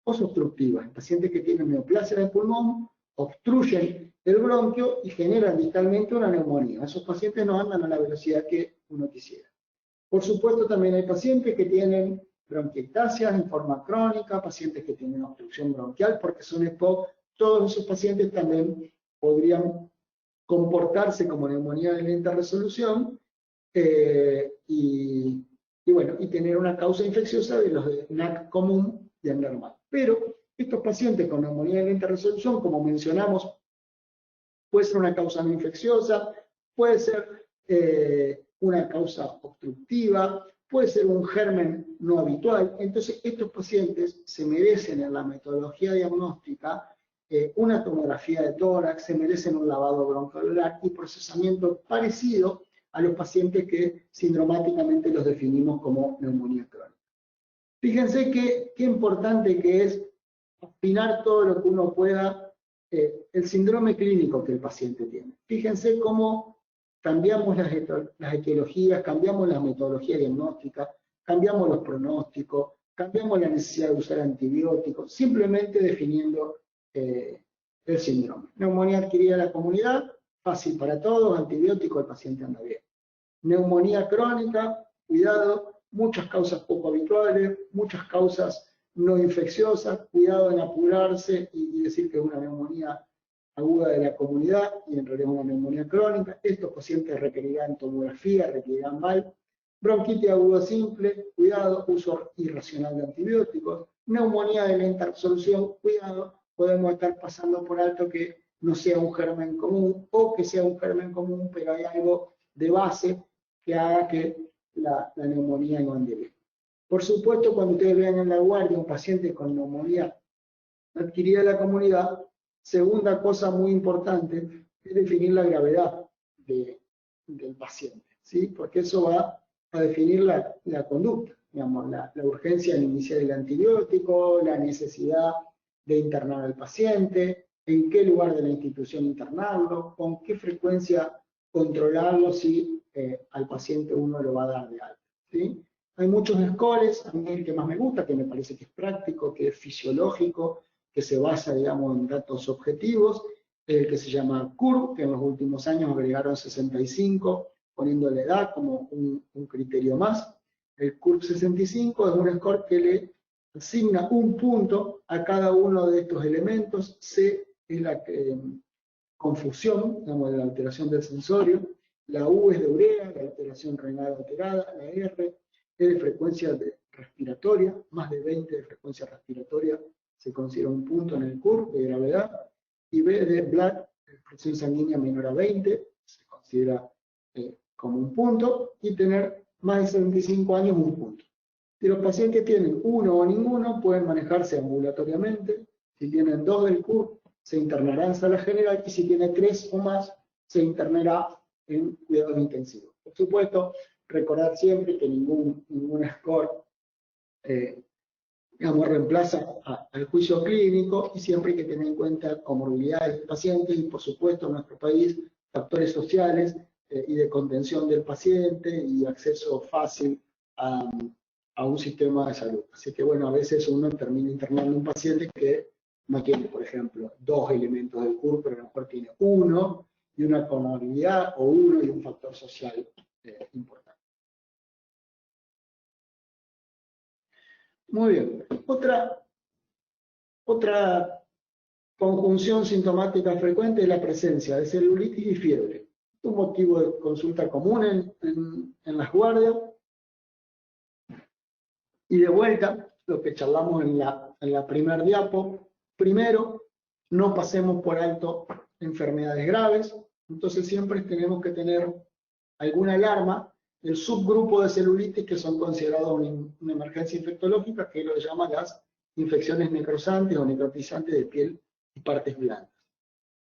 posobstructivas. Pacientes que tienen neoplasia del pulmón obstruyen el bronquio y generan distalmente una neumonía. Esos pacientes no andan a la velocidad que uno quisiera. Por supuesto, también hay pacientes que tienen bronquiectasias en forma crónica, pacientes que tienen obstrucción bronquial porque son EPOC. Todos esos pacientes también podrían comportarse como neumonía de lenta resolución y tener una causa infecciosa de los de NAC común y anormal. Pero estos pacientes con neumonía de lenta resolución, como mencionamos, puede ser una causa no infecciosa, puede ser una causa obstructiva, puede ser un germen no habitual. Entonces, estos pacientes se merecen en la metodología diagnóstica una tomografía de tórax, se merecen un lavado broncoalveolar y procesamiento parecido a los pacientes que sindromáticamente los definimos como neumonía crónica. Fíjense qué importante que es afinar todo lo que uno pueda el síndrome clínico que el paciente tiene. Fíjense cómo cambiamos las etiologías, cambiamos la metodología diagnóstica, cambiamos los pronósticos, cambiamos la necesidad de usar antibióticos, simplemente definiendo el síndrome. Neumonía adquirida en la comunidad, fácil para todos, antibiótico, el paciente anda bien. Neumonía crónica, cuidado, muchas causas poco habituales, muchas causas no infecciosas, cuidado en apurarse y decir que es una neumonía aguda de la comunidad y en realidad es una neumonía crónica. Estos pacientes requerirán tomografía, requerirán VAL. Bronquitis aguda simple, cuidado, uso irracional de antibióticos. Neumonía de lenta resolución, cuidado, podemos estar pasando por alto que no sea un germen común o que sea un germen común, pero hay algo de base que haga que la neumonía no ande bien. Por supuesto, cuando ustedes vean en la guardia un paciente con neumonía adquirida en la comunidad, segunda cosa muy importante es definir la gravedad del paciente, ¿sí? Porque eso va a definir la conducta, digamos, la urgencia de iniciar el antibiótico, la necesidad de internar al paciente, en qué lugar de la institución internarlo, con qué frecuencia controlarlo si al paciente uno lo va a dar de alta, ¿sí? Hay muchos scores, a mí el que más me gusta, que me parece que es práctico, que es fisiológico, que se basa, digamos, en datos objetivos, el que se llama CURB, que en los últimos años agregaron 65, poniendo la edad como un criterio más. El CURB 65 es un score que le asigna un punto a cada uno de estos elementos. C es la confusión, digamos, de la alteración del sensorio. La U es de urea, la alteración renal alterada. La R es de frecuencia respiratoria, más de 20 de frecuencia respiratoria se considera un punto en el curve de gravedad. Y B de blood, presión sanguínea menor a 20, se considera como un punto. Y tener más de 75 años, un punto. Si los pacientes tienen uno o ninguno, pueden manejarse ambulatoriamente. Si tienen 2 del CUR, se internará en sala general, y si tiene 3 o más, se internará en cuidados intensivos. Por supuesto, recordar siempre que ningún score digamos, reemplaza al juicio clínico, y siempre hay que tener en cuenta comorbilidades del paciente y, por supuesto, en nuestro país, factores sociales y de contención del paciente y acceso fácil a un sistema de salud. Así que, bueno, a veces uno termina internando un paciente que no tiene, por ejemplo, 2 elementos del CUR, pero a lo mejor tiene 1 y una comorbilidad, o 1 y un factor social importante. Muy bien. Otra conjunción sintomática frecuente es la presencia de celulitis y fiebre. Es un motivo de consulta común en las guardias. Y de vuelta, lo que charlamos en la primer diapo, primero, no pasemos por alto enfermedades graves. Entonces siempre tenemos que tener alguna alarma del subgrupo de celulitis que son considerados una emergencia infectológica, que lo llaman las infecciones necrosantes o necrotizantes de piel y partes blandas.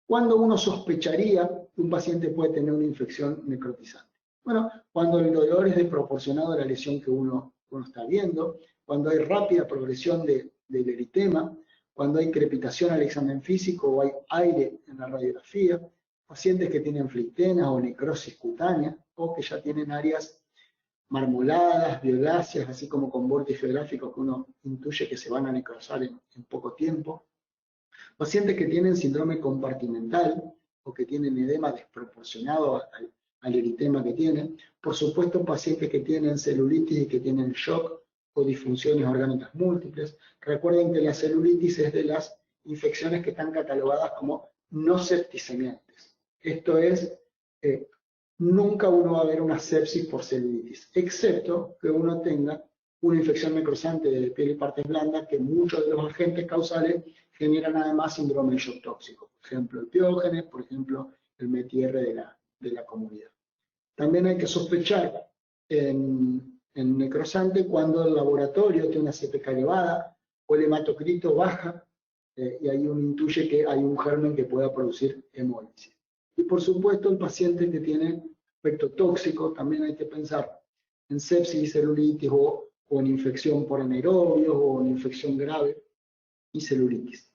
¿Cuándo uno sospecharía que un paciente puede tener una infección necrotizante? Bueno, cuando el dolor es desproporcionado a la lesión que uno está viendo, cuando hay rápida progresión del eritema, cuando hay crepitación al examen físico o hay aire en la radiografía, pacientes que tienen fleitenas o necrosis cutánea, o que ya tienen áreas marmoladas, violáceas, así como con vórtices geográficos que uno intuye que se van a necrosar en poco tiempo. Pacientes que tienen síndrome compartimental o que tienen edema desproporcionado al eritema que tienen. Por supuesto, pacientes que tienen celulitis y que tienen shock o disfunciones orgánicas múltiples. Recuerden que la celulitis es de las infecciones que están catalogadas como no septicemiantes. Esto es, nunca uno va a ver una sepsis por celulitis, excepto que uno tenga una infección necrosante de piel y partes blandas, que muchos de los agentes causales generan además síndrome de shock tóxico. Por ejemplo, el Piógenes, por ejemplo, el METIR de la comunidad. También hay que sospechar en necrosante cuando el laboratorio tiene una CPK elevada o el hematocrito baja, y ahí uno intuye que hay un germen que pueda producir hemólisis. Y por supuesto, el paciente que tiene aspecto tóxico, también hay que pensar en sepsis y celulitis, o en infección por anaerobios, o en infección grave y celulitis.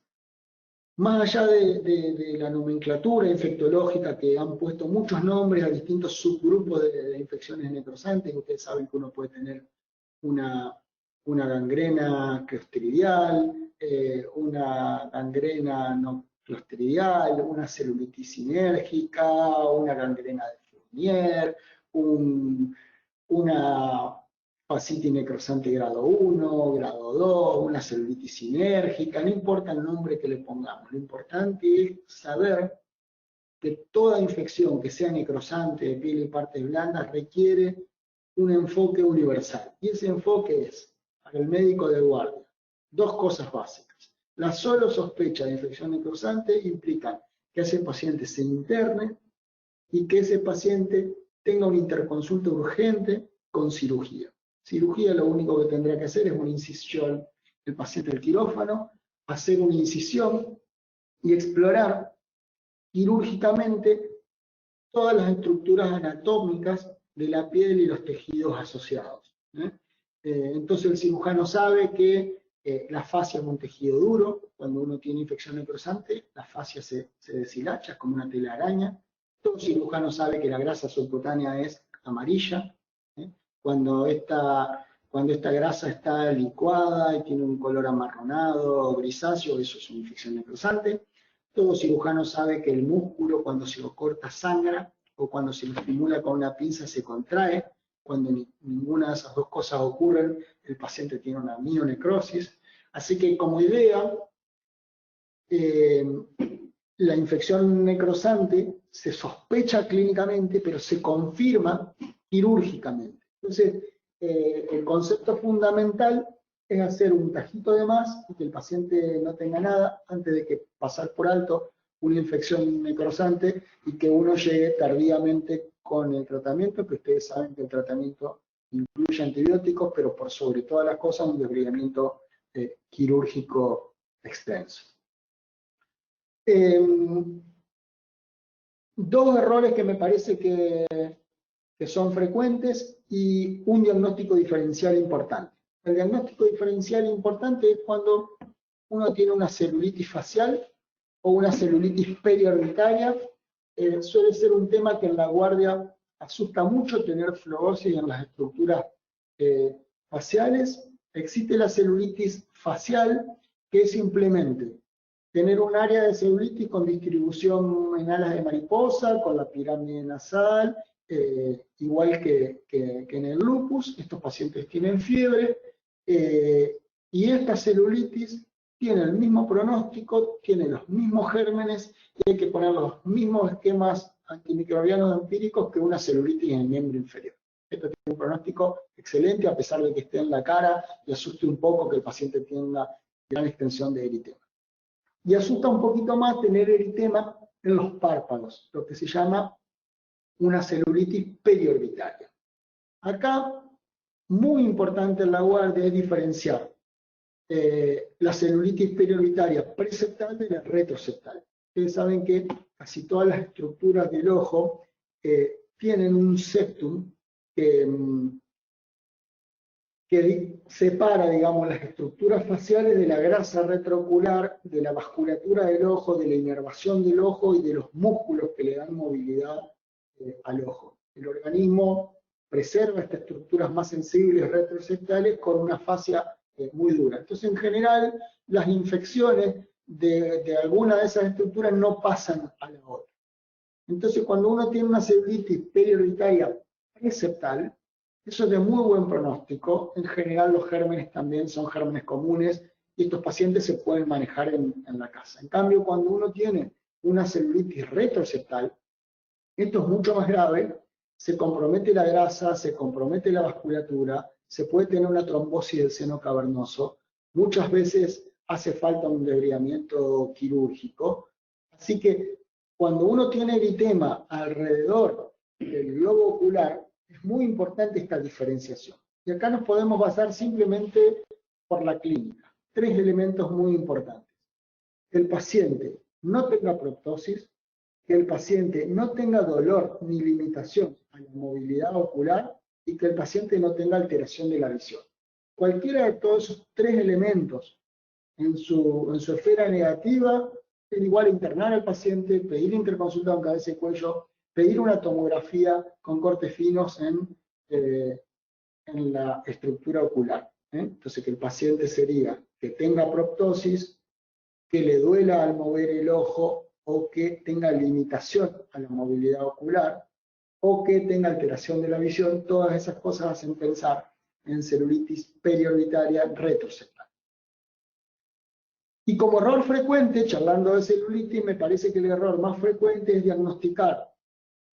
Más allá de la nomenclatura infectológica, que han puesto muchos nombres a distintos subgrupos de infecciones necrosantes, ustedes saben que uno puede tener una gangrena clostridial, una gangrena no clostridial, una celulitis sinérgica, una gangrena de Fournier, una fascitis necrosante grado 1, grado 2, una celulitis sinérgica, no importa el nombre que le pongamos, lo importante es saber que toda infección que sea necrosante de piel y partes blandas requiere un enfoque universal. Y ese enfoque es, para el médico de guardia, 2 cosas básicas. La sola sospecha de infección necrosante implica que ese paciente se interne y que ese paciente tenga una interconsulta urgente con cirugía. Cirugía, lo único que tendrá que hacer es una incisión, el paciente del quirófano, hacer una incisión y explorar quirúrgicamente todas las estructuras anatómicas de la piel y los tejidos asociados. Entonces el cirujano sabe que la fascia es un tejido duro. Cuando uno tiene infección necrosante, la fascia se deshilacha como una telaraña. Todo cirujano sabe que la grasa subcutánea es amarilla. Cuando esta grasa está licuada y tiene un color amarronado o grisáceo, eso es una infección necrosante. Todo cirujano sabe que el músculo, cuando se lo corta, sangra, o cuando se lo estimula con una pinza se contrae. cuando ninguna de esas dos cosas ocurren, el paciente tiene una mionecrosis. Así que como idea, la infección necrosante se sospecha clínicamente, pero se confirma quirúrgicamente. Entonces, el concepto fundamental es hacer un tajito de más y que el paciente no tenga nada antes de que pasar por alto una infección necrosante y que uno llegue tardíamente con el tratamiento, que ustedes saben que el tratamiento incluye antibióticos, pero por sobre todas las cosas un desbridamiento quirúrgico extenso. Dos errores que me parece que son frecuentes y un diagnóstico diferencial importante. El diagnóstico diferencial importante es cuando uno tiene una celulitis facial o una celulitis periorbitaria. Suele ser un tema que en la guardia asusta mucho tener flebosis en las estructuras faciales. Existe la celulitis facial, que es simplemente tener un área de celulitis con distribución en alas de mariposa, con la pirámide nasal, igual que en el lupus. Estos pacientes tienen fiebre, y esta celulitis tiene el mismo pronóstico, tiene los mismos gérmenes, y hay que poner los mismos esquemas antimicrobianos empíricos que una celulitis en el miembro inferior. Esto tiene un pronóstico excelente, a pesar de que esté en la cara y asuste un poco que el paciente tenga gran extensión de eritema. Y asusta un poquito más tener eritema en los párpados, lo que se llama una celulitis periorbitaria. Acá, muy importante en la guardia es diferenciar la celulitis periorbitaria preseptal de la retroseptal. Ustedes saben que casi todas las estructuras del ojo tienen un septum que separa, digamos, las estructuras faciales de la grasa retroocular, de la vasculatura del ojo, de la inervación del ojo y de los músculos que le dan movilidad al ojo. El organismo preserva estas estructuras más sensibles retroseptales con una fascia muy dura. Entonces, en general, las infecciones de alguna de esas estructuras no pasan a la otra. Entonces, cuando uno tiene una celulitis periorbitaria preseptal, eso es de muy buen pronóstico. En general, los gérmenes también son gérmenes comunes y estos pacientes se pueden manejar en la casa. En cambio, cuando uno tiene una celulitis retroseptal, esto es mucho más grave, se compromete la grasa, se compromete la vasculatura, se puede tener una trombosis del seno cavernoso, muchas veces hace falta un desbridamiento quirúrgico. Así que cuando uno tiene eritema alrededor del globo ocular, es muy importante esta diferenciación. Y acá nos podemos basar simplemente por la clínica. Tres elementos muy importantes. Que el paciente no tenga proptosis, que el paciente no tenga dolor ni limitación a la movilidad ocular y que el paciente no tenga alteración de la visión. Cualquiera de todos esos tres elementos en su esfera negativa, es igual a internar al paciente, pedir interconsulta con cabeza y cuello, pedir una tomografía con cortes finos en la estructura ocular. Entonces, que el paciente sería que tenga proptosis, que le duela al mover el ojo o que tenga limitación a la movilidad ocular o que tenga alteración de la visión. Todas esas cosas hacen pensar en celulitis periorbitaria retroseptal. Y como error frecuente, charlando de celulitis, me parece que el error más frecuente es diagnosticar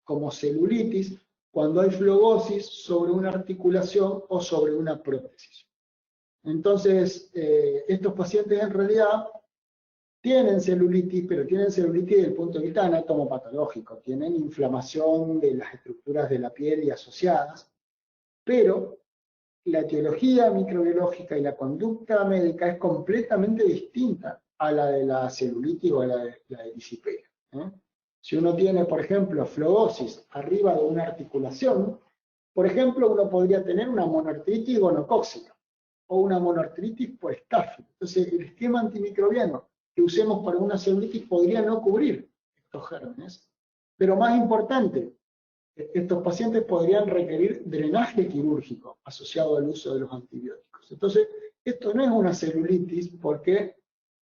como celulitis cuando hay flebosis sobre una articulación o sobre una prótesis. Entonces, estos pacientes en realidad tienen celulitis, pero tienen celulitis desde el punto de vista anatomopatológico, tienen inflamación de las estructuras de la piel y asociadas, pero la etiología microbiológica y la conducta médica es completamente distinta a la de la celulitis o a la de la erisipela. Si uno tiene, por ejemplo, flebosis arriba de una articulación, por ejemplo, uno podría tener una monoartritis gonocócica o una monoartritis por estáfilo. Entonces, el esquema antimicrobiano que usemos para una celulitis podría no cubrir estos gérmenes, pero más importante, estos pacientes podrían requerir drenaje quirúrgico asociado al uso de los antibióticos. Entonces, esto no es una celulitis porque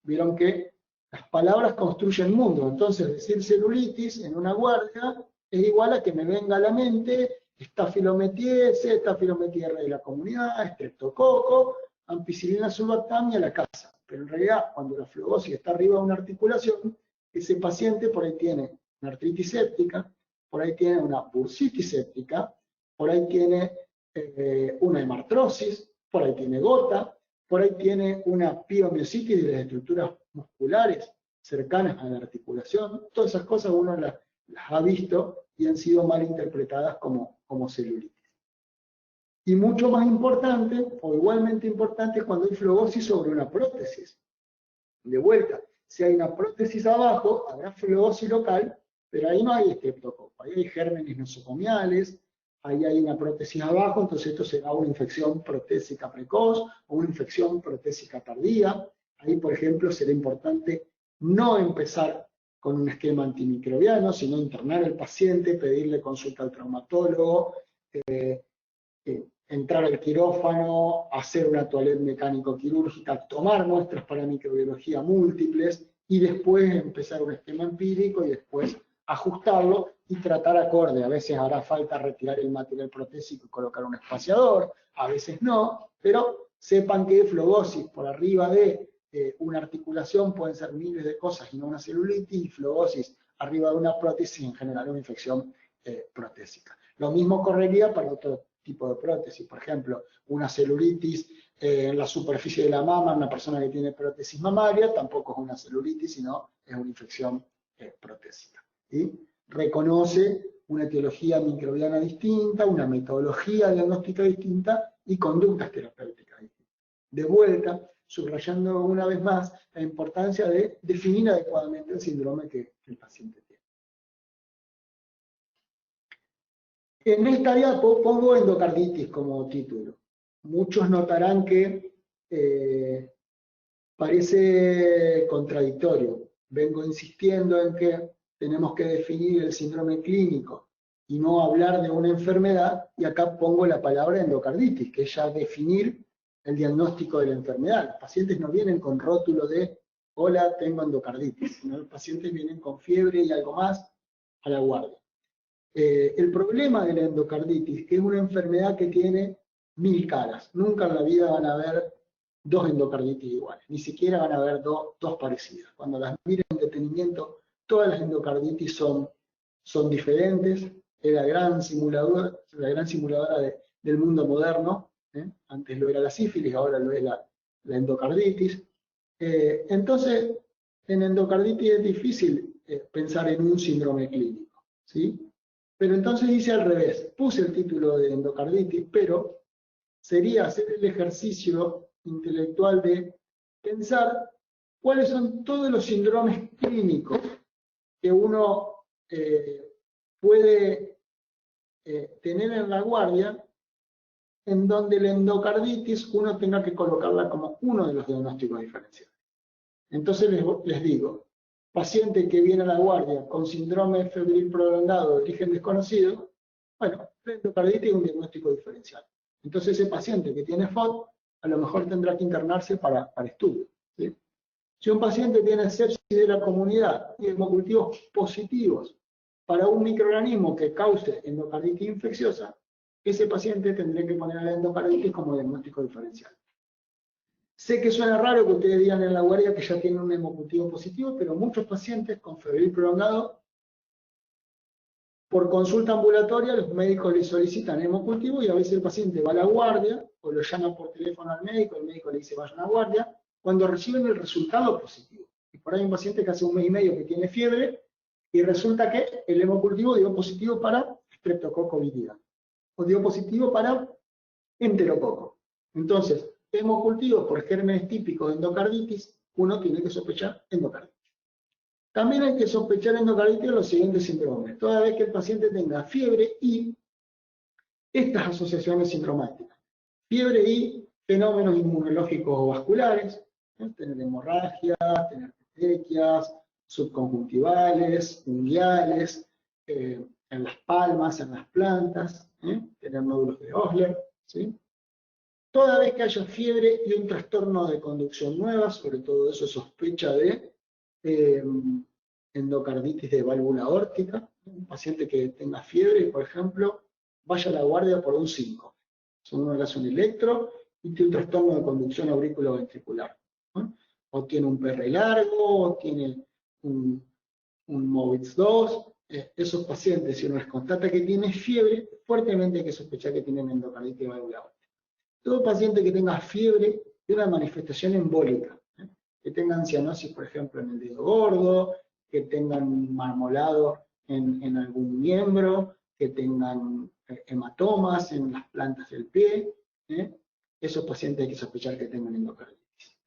vieron que las palabras construyen mundo. Entonces, decir celulitis en una guardia es igual a que me venga a la mente estafilometriaceae, estafilometriaceae R de la comunidad, estreptococo, ampicilina sulbactam y a la casa. Pero en realidad, cuando la flebosis está arriba de una articulación, ese paciente por ahí tiene una artritis séptica, por ahí tiene una bursitis séptica, por ahí tiene una hemartrosis, por ahí tiene gota, por ahí tiene una piomiositis de las estructuras musculares cercanas a la articulación. Todas esas cosas uno las ha visto y han sido mal interpretadas como celulitis. Y mucho más importante, o igualmente importante, es cuando hay flebosis sobre una prótesis. De vuelta, si hay una prótesis abajo, habrá flebosis local, pero ahí no hay estreptococo, ahí hay gérmenes nosocomiales, ahí hay una prótesis abajo, entonces esto será una infección protésica precoz o una infección protésica tardía. Ahí, por ejemplo, será importante no empezar con un esquema antimicrobiano, sino internar al paciente, pedirle consulta al traumatólogo, entrar al quirófano, hacer una toilette mecánico-quirúrgica, tomar muestras para microbiología múltiples y después empezar un esquema empírico y después ajustarlo y tratar acorde. A veces hará falta retirar el material protésico y colocar un espaciador, a veces no, pero sepan que flebosis por arriba de una articulación pueden ser miles de cosas y no una celulitis, y flebosis arriba de una prótesis en general una infección protésica. Lo mismo correría para otro tipo de prótesis, por ejemplo, una celulitis en la superficie de la mama, una persona que tiene prótesis mamaria, tampoco es una celulitis, sino es una infección protésica. ¿Sí? Reconoce una etiología microbiana distinta, una metodología diagnóstica distinta y conductas terapéuticas distintas. De vuelta, subrayando una vez más la importancia de definir adecuadamente el síndrome que el paciente tiene. En esta diapo pongo endocarditis como título. Muchos notarán que parece contradictorio. Vengo insistiendo en que tenemos que definir el síndrome clínico y no hablar de una enfermedad, y acá pongo la palabra endocarditis, que es ya definir el diagnóstico de la enfermedad. Los pacientes no vienen con rótulo de hola, tengo endocarditis, sino los pacientes vienen con fiebre y algo más a la guardia. El problema de la endocarditis, que es una enfermedad que tiene 1000 caras. Nunca en la vida van a haber dos endocarditis iguales, ni siquiera van a haber dos parecidas. Cuando las miren en detenimiento, todas las endocarditis son diferentes. Es la gran simuladora del mundo moderno. Antes lo era la sífilis, ahora lo es la endocarditis. Entonces, en endocarditis es difícil pensar en un síndrome clínico, ¿sí? Pero entonces hice al revés, puse el título de endocarditis, pero sería hacer el ejercicio intelectual de pensar cuáles son todos los síndromes clínicos que uno puede tener en la guardia, en donde la endocarditis uno tenga que colocarla como uno de los diagnósticos diferenciales. Entonces les digo, paciente que viene a la guardia con síndrome febril prolongado de origen desconocido, bueno, la endocarditis es un diagnóstico diferencial. Entonces ese paciente que tiene FOD, a lo mejor tendrá que internarse para estudio, ¿sí? Si un paciente tiene sepsis de la comunidad y hemocultivos positivos para un microorganismo que cause endocarditis infecciosa, ese paciente tendrá que poner a la endocarditis como diagnóstico diferencial. Sé que suena raro que ustedes digan en la guardia que ya tienen un hemocultivo positivo, pero muchos pacientes con febril prolongado, por consulta ambulatoria, los médicos les solicitan hemocultivo y a veces el paciente va a la guardia o lo llama por teléfono al médico, el médico le dice vayan a la guardia, cuando reciben el resultado positivo. Y por ahí hay un paciente que hace 1 mes y medio que tiene fiebre y resulta que el hemocultivo dio positivo para Streptococcus viridis o dio positivo para enterococo. Entonces, hemocultivos por gérmenes típicos de endocarditis, uno tiene que sospechar endocarditis. También hay que sospechar endocarditis en los siguientes síndromes. Toda vez que el paciente tenga fiebre y estas asociaciones sindromáticas. Fiebre y fenómenos inmunológicos o vasculares, tener hemorragias, tener petequias, subconjuntivales, unguiales, en las palmas, en las plantas, tener nódulos de Osler, ¿sí? Toda vez que haya fiebre y un trastorno de conducción nueva, sobre todo eso sospecha de endocarditis de válvula aórtica. Un paciente que tenga fiebre, por ejemplo, vaya a la guardia por un 5. Uno le hace un electro y tiene un trastorno de conducción auriculoventricular, ¿no? O tiene un PR largo, o tiene un MOVIX 2. Esos pacientes, si uno les constata que tiene fiebre, fuertemente hay que sospechar que tienen endocarditis valvular. Todo paciente que tenga fiebre tiene una manifestación embólica, que tengan cianosis, por ejemplo, en el dedo gordo, que tengan marmolado en algún miembro, que tengan hematomas en las plantas del pie, esos pacientes hay que sospechar que tengan endocarditis,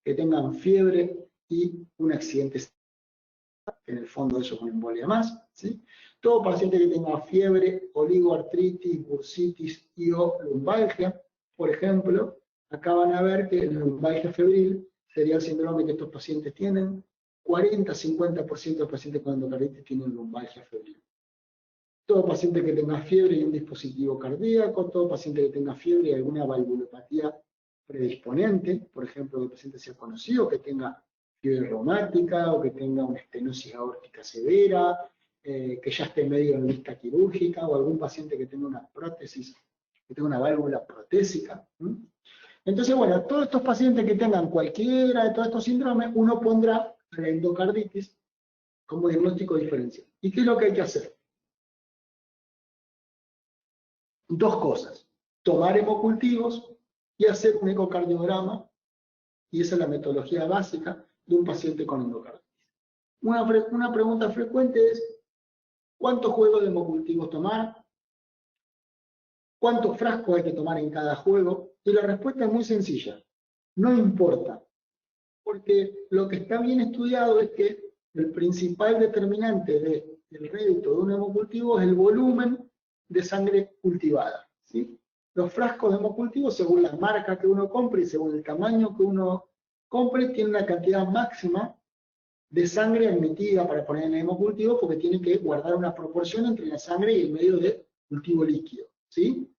que tengan fiebre y un accidente, que en el fondo eso es una embolia más, ¿sí? Todo paciente que tenga fiebre, oligoartritis, bursitis y o lumbalgia, por ejemplo, acá van a ver que la lumbalgia febril sería el síndrome que estos pacientes tienen. 40-50% de pacientes con endocarditis tienen lumbalgia febril. Todo paciente que tenga fiebre y un dispositivo cardíaco, todo paciente que tenga fiebre y alguna valvulopatía predisponente, por ejemplo, que el paciente sea conocido, que tenga fiebre reumática o que tenga una estenosis aórtica severa, que ya esté medio en lista quirúrgica, o algún paciente que tenga una prótesis, que tenga una válvula protésica. Entonces, bueno, todos estos pacientes que tengan cualquiera de todos estos síndromes, uno pondrá la endocarditis como diagnóstico diferencial. ¿Y qué es lo que hay que hacer? Dos cosas: tomar hemocultivos y hacer un ecocardiograma, y esa es la metodología básica de un paciente con endocarditis. Una pregunta frecuente es: ¿cuántos juegos de hemocultivos tomar? ¿Cuántos frascos hay que tomar en cada juego? Y la respuesta es muy sencilla: no importa, porque lo que está bien estudiado es que el principal determinante del rédito de un hemocultivo es el volumen de sangre cultivada, ¿sí? Los frascos de hemocultivos, según la marca que uno compre y según el tamaño que uno compre, tienen una cantidad máxima de sangre admitida para poner en el hemocultivo, porque tiene que guardar una proporción entre la sangre y el medio de cultivo líquido, ¿sí?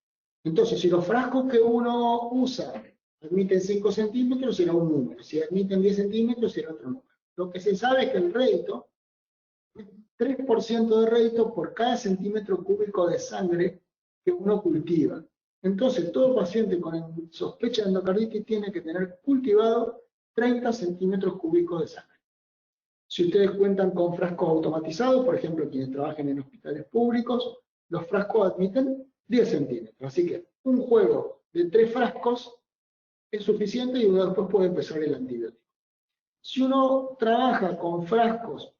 Entonces, si los frascos que uno usa admiten 5 centímetros, será un número. Si admiten 10 centímetros, será otro número. Lo que se sabe es que el rédito es 3% de rédito por cada centímetro cúbico de sangre que uno cultiva. Entonces, todo paciente con sospecha de endocarditis tiene que tener cultivado 30 centímetros cúbicos de sangre. Si ustedes cuentan con frascos automatizados, por ejemplo, quienes trabajen en hospitales públicos, los frascos admiten 10 centímetros. Así que un juego de 3 frascos es suficiente y uno después puede empezar el antibiótico. Si uno trabaja con frascos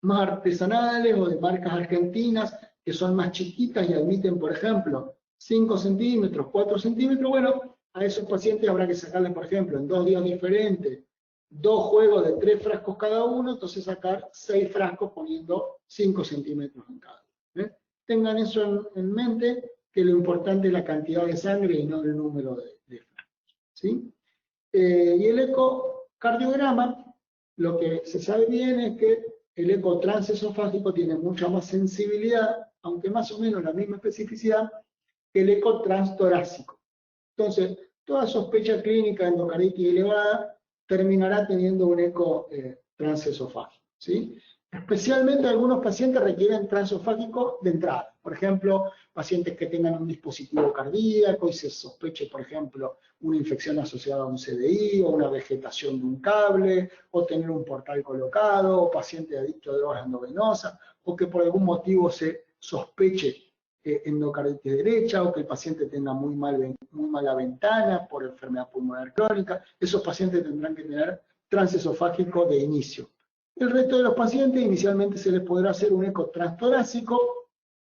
más artesanales o de marcas argentinas, que son más chiquitas y admiten, por ejemplo, 5 centímetros, 4 centímetros, bueno, a esos pacientes habrá que sacarles, por ejemplo, en 2 días diferentes, 2 juegos de 3 frascos cada uno, entonces sacar 6 frascos poniendo 5 centímetros en cada uno. Tengan eso en mente, que lo importante es la cantidad de sangre y no el número de frascos, ¿sí? Y el ecocardiograma, lo que se sabe bien es que el eco transesofágico tiene mucha más sensibilidad, aunque más o menos la misma especificidad, que el eco transtorácico. Entonces, toda sospecha clínica de endocarditis elevada terminará teniendo un eco transesofágico, ¿sí? Especialmente algunos pacientes requieren transesofágico de entrada. Por ejemplo, pacientes que tengan un dispositivo cardíaco y se sospeche, por ejemplo, una infección asociada a un CDI o una vegetación de un cable, o tener un portal colocado, o paciente adicto a drogas endovenosas, o que por algún motivo se sospeche endocarditis derecha, o que el paciente tenga muy mala ventana por enfermedad pulmonar crónica. Esos pacientes tendrán que tener transesofágico de inicio. El resto de los pacientes inicialmente se les podrá hacer un eco transtorácico,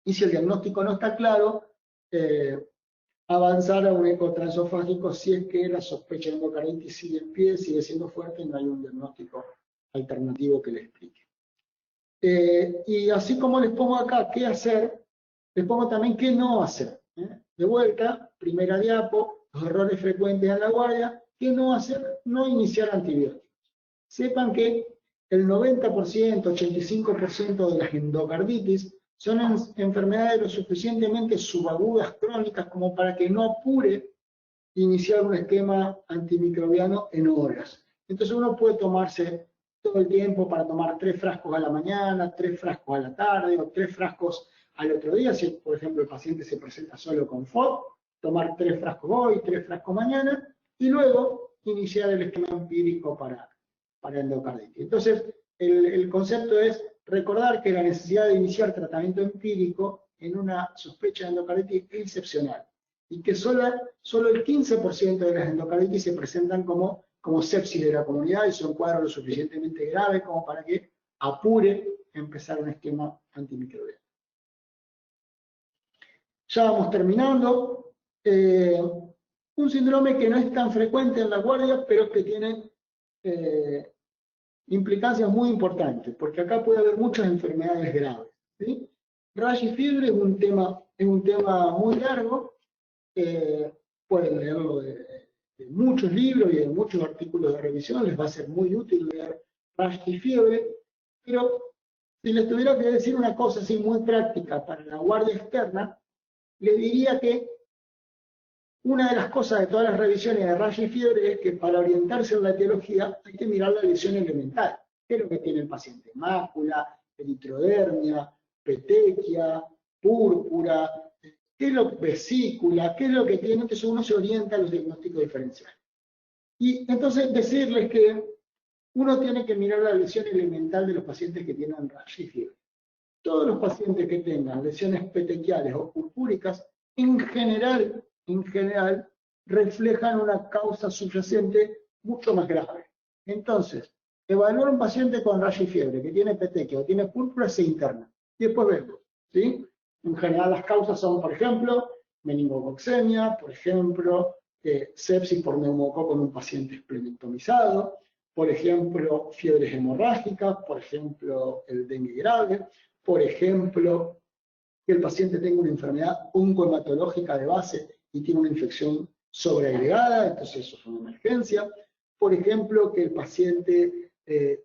y si el diagnóstico no está claro, avanzar a un eco transesofágico si es que la sospecha de endocarditis sigue en pie, sigue siendo fuerte y no hay un diagnóstico alternativo que le explique. Y así como les pongo acá qué hacer, les pongo también qué no hacer. De vuelta, primera diapo, los errores frecuentes en la guardia. ¿Qué no hacer? No iniciar antibióticos. Sepan que el 90%, 85% de las endocarditis son enfermedades lo suficientemente subagudas crónicas como para que no apure iniciar un esquema antimicrobiano en horas. Entonces uno puede tomarse todo el tiempo para tomar 3 frascos a la mañana, 3 frascos a la tarde, o 3 frascos al otro día, si por ejemplo el paciente se presenta solo con FOD, tomar 3 frascos hoy, 3 frascos mañana, y luego iniciar el esquema empírico para endocarditis. Entonces, el concepto es recordar que la necesidad de iniciar tratamiento empírico en una sospecha de endocarditis es excepcional, y que solo el 15% de las endocarditis se presentan como sepsis de la comunidad y son cuadros lo suficientemente graves como para que apure empezar un esquema antimicrobiano. Ya vamos terminando. Un síndrome que no es tan frecuente en la guardia, pero que tiene implicancias muy importantes, porque acá puede haber muchas enfermedades graves, ¿sí? Rash y fiebre es un tema muy largo, pueden leerlo de muchos libros y de muchos artículos de revisión, les va a ser muy útil leer rash y fiebre, pero si les tuviera que decir una cosa así muy práctica para la guardia externa, les diría que una de las cosas de todas las revisiones de rash y fiebre es que para orientarse en la etiología hay que mirar la lesión elemental. ¿Qué es lo que tiene el paciente? Mácula, eritrodermia, petequia, púrpura, qué es lo que vesícula, qué es lo que tiene. Entonces uno se orienta a los diagnósticos diferenciales. Y entonces decirles que uno tiene que mirar la lesión elemental de los pacientes que tienen rash y fiebre. Todos los pacientes que tengan lesiones petequiales o purpúricas, en general, reflejan una causa subyacente mucho más grave. Entonces, evaluar un paciente con rash y fiebre que tiene petequia o tiene púrpura se interna. Y después vemos, ¿sí? En general las causas son, por ejemplo, meningococcemia, por ejemplo, sepsis por neumococo en un paciente esplenectomizado, por ejemplo, fiebres hemorrágicas, por ejemplo, el dengue grave, por ejemplo, que el paciente tenga una enfermedad oncohematológica de base y tiene una infección sobreagregada, entonces eso es una emergencia. Por ejemplo, que el paciente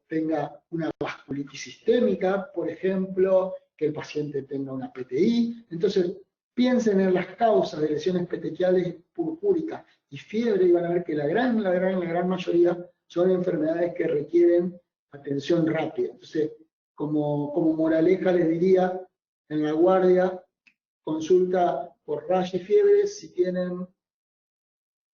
tenga una vasculitis sistémica, por ejemplo, que el paciente tenga una PTI. Entonces, piensen en las causas de lesiones petequiales purpúricas y fiebre y van a ver que la gran mayoría son enfermedades que requieren atención rápida. Entonces, como moraleja les diría, en la guardia, consulta por rash y fiebre, si tienen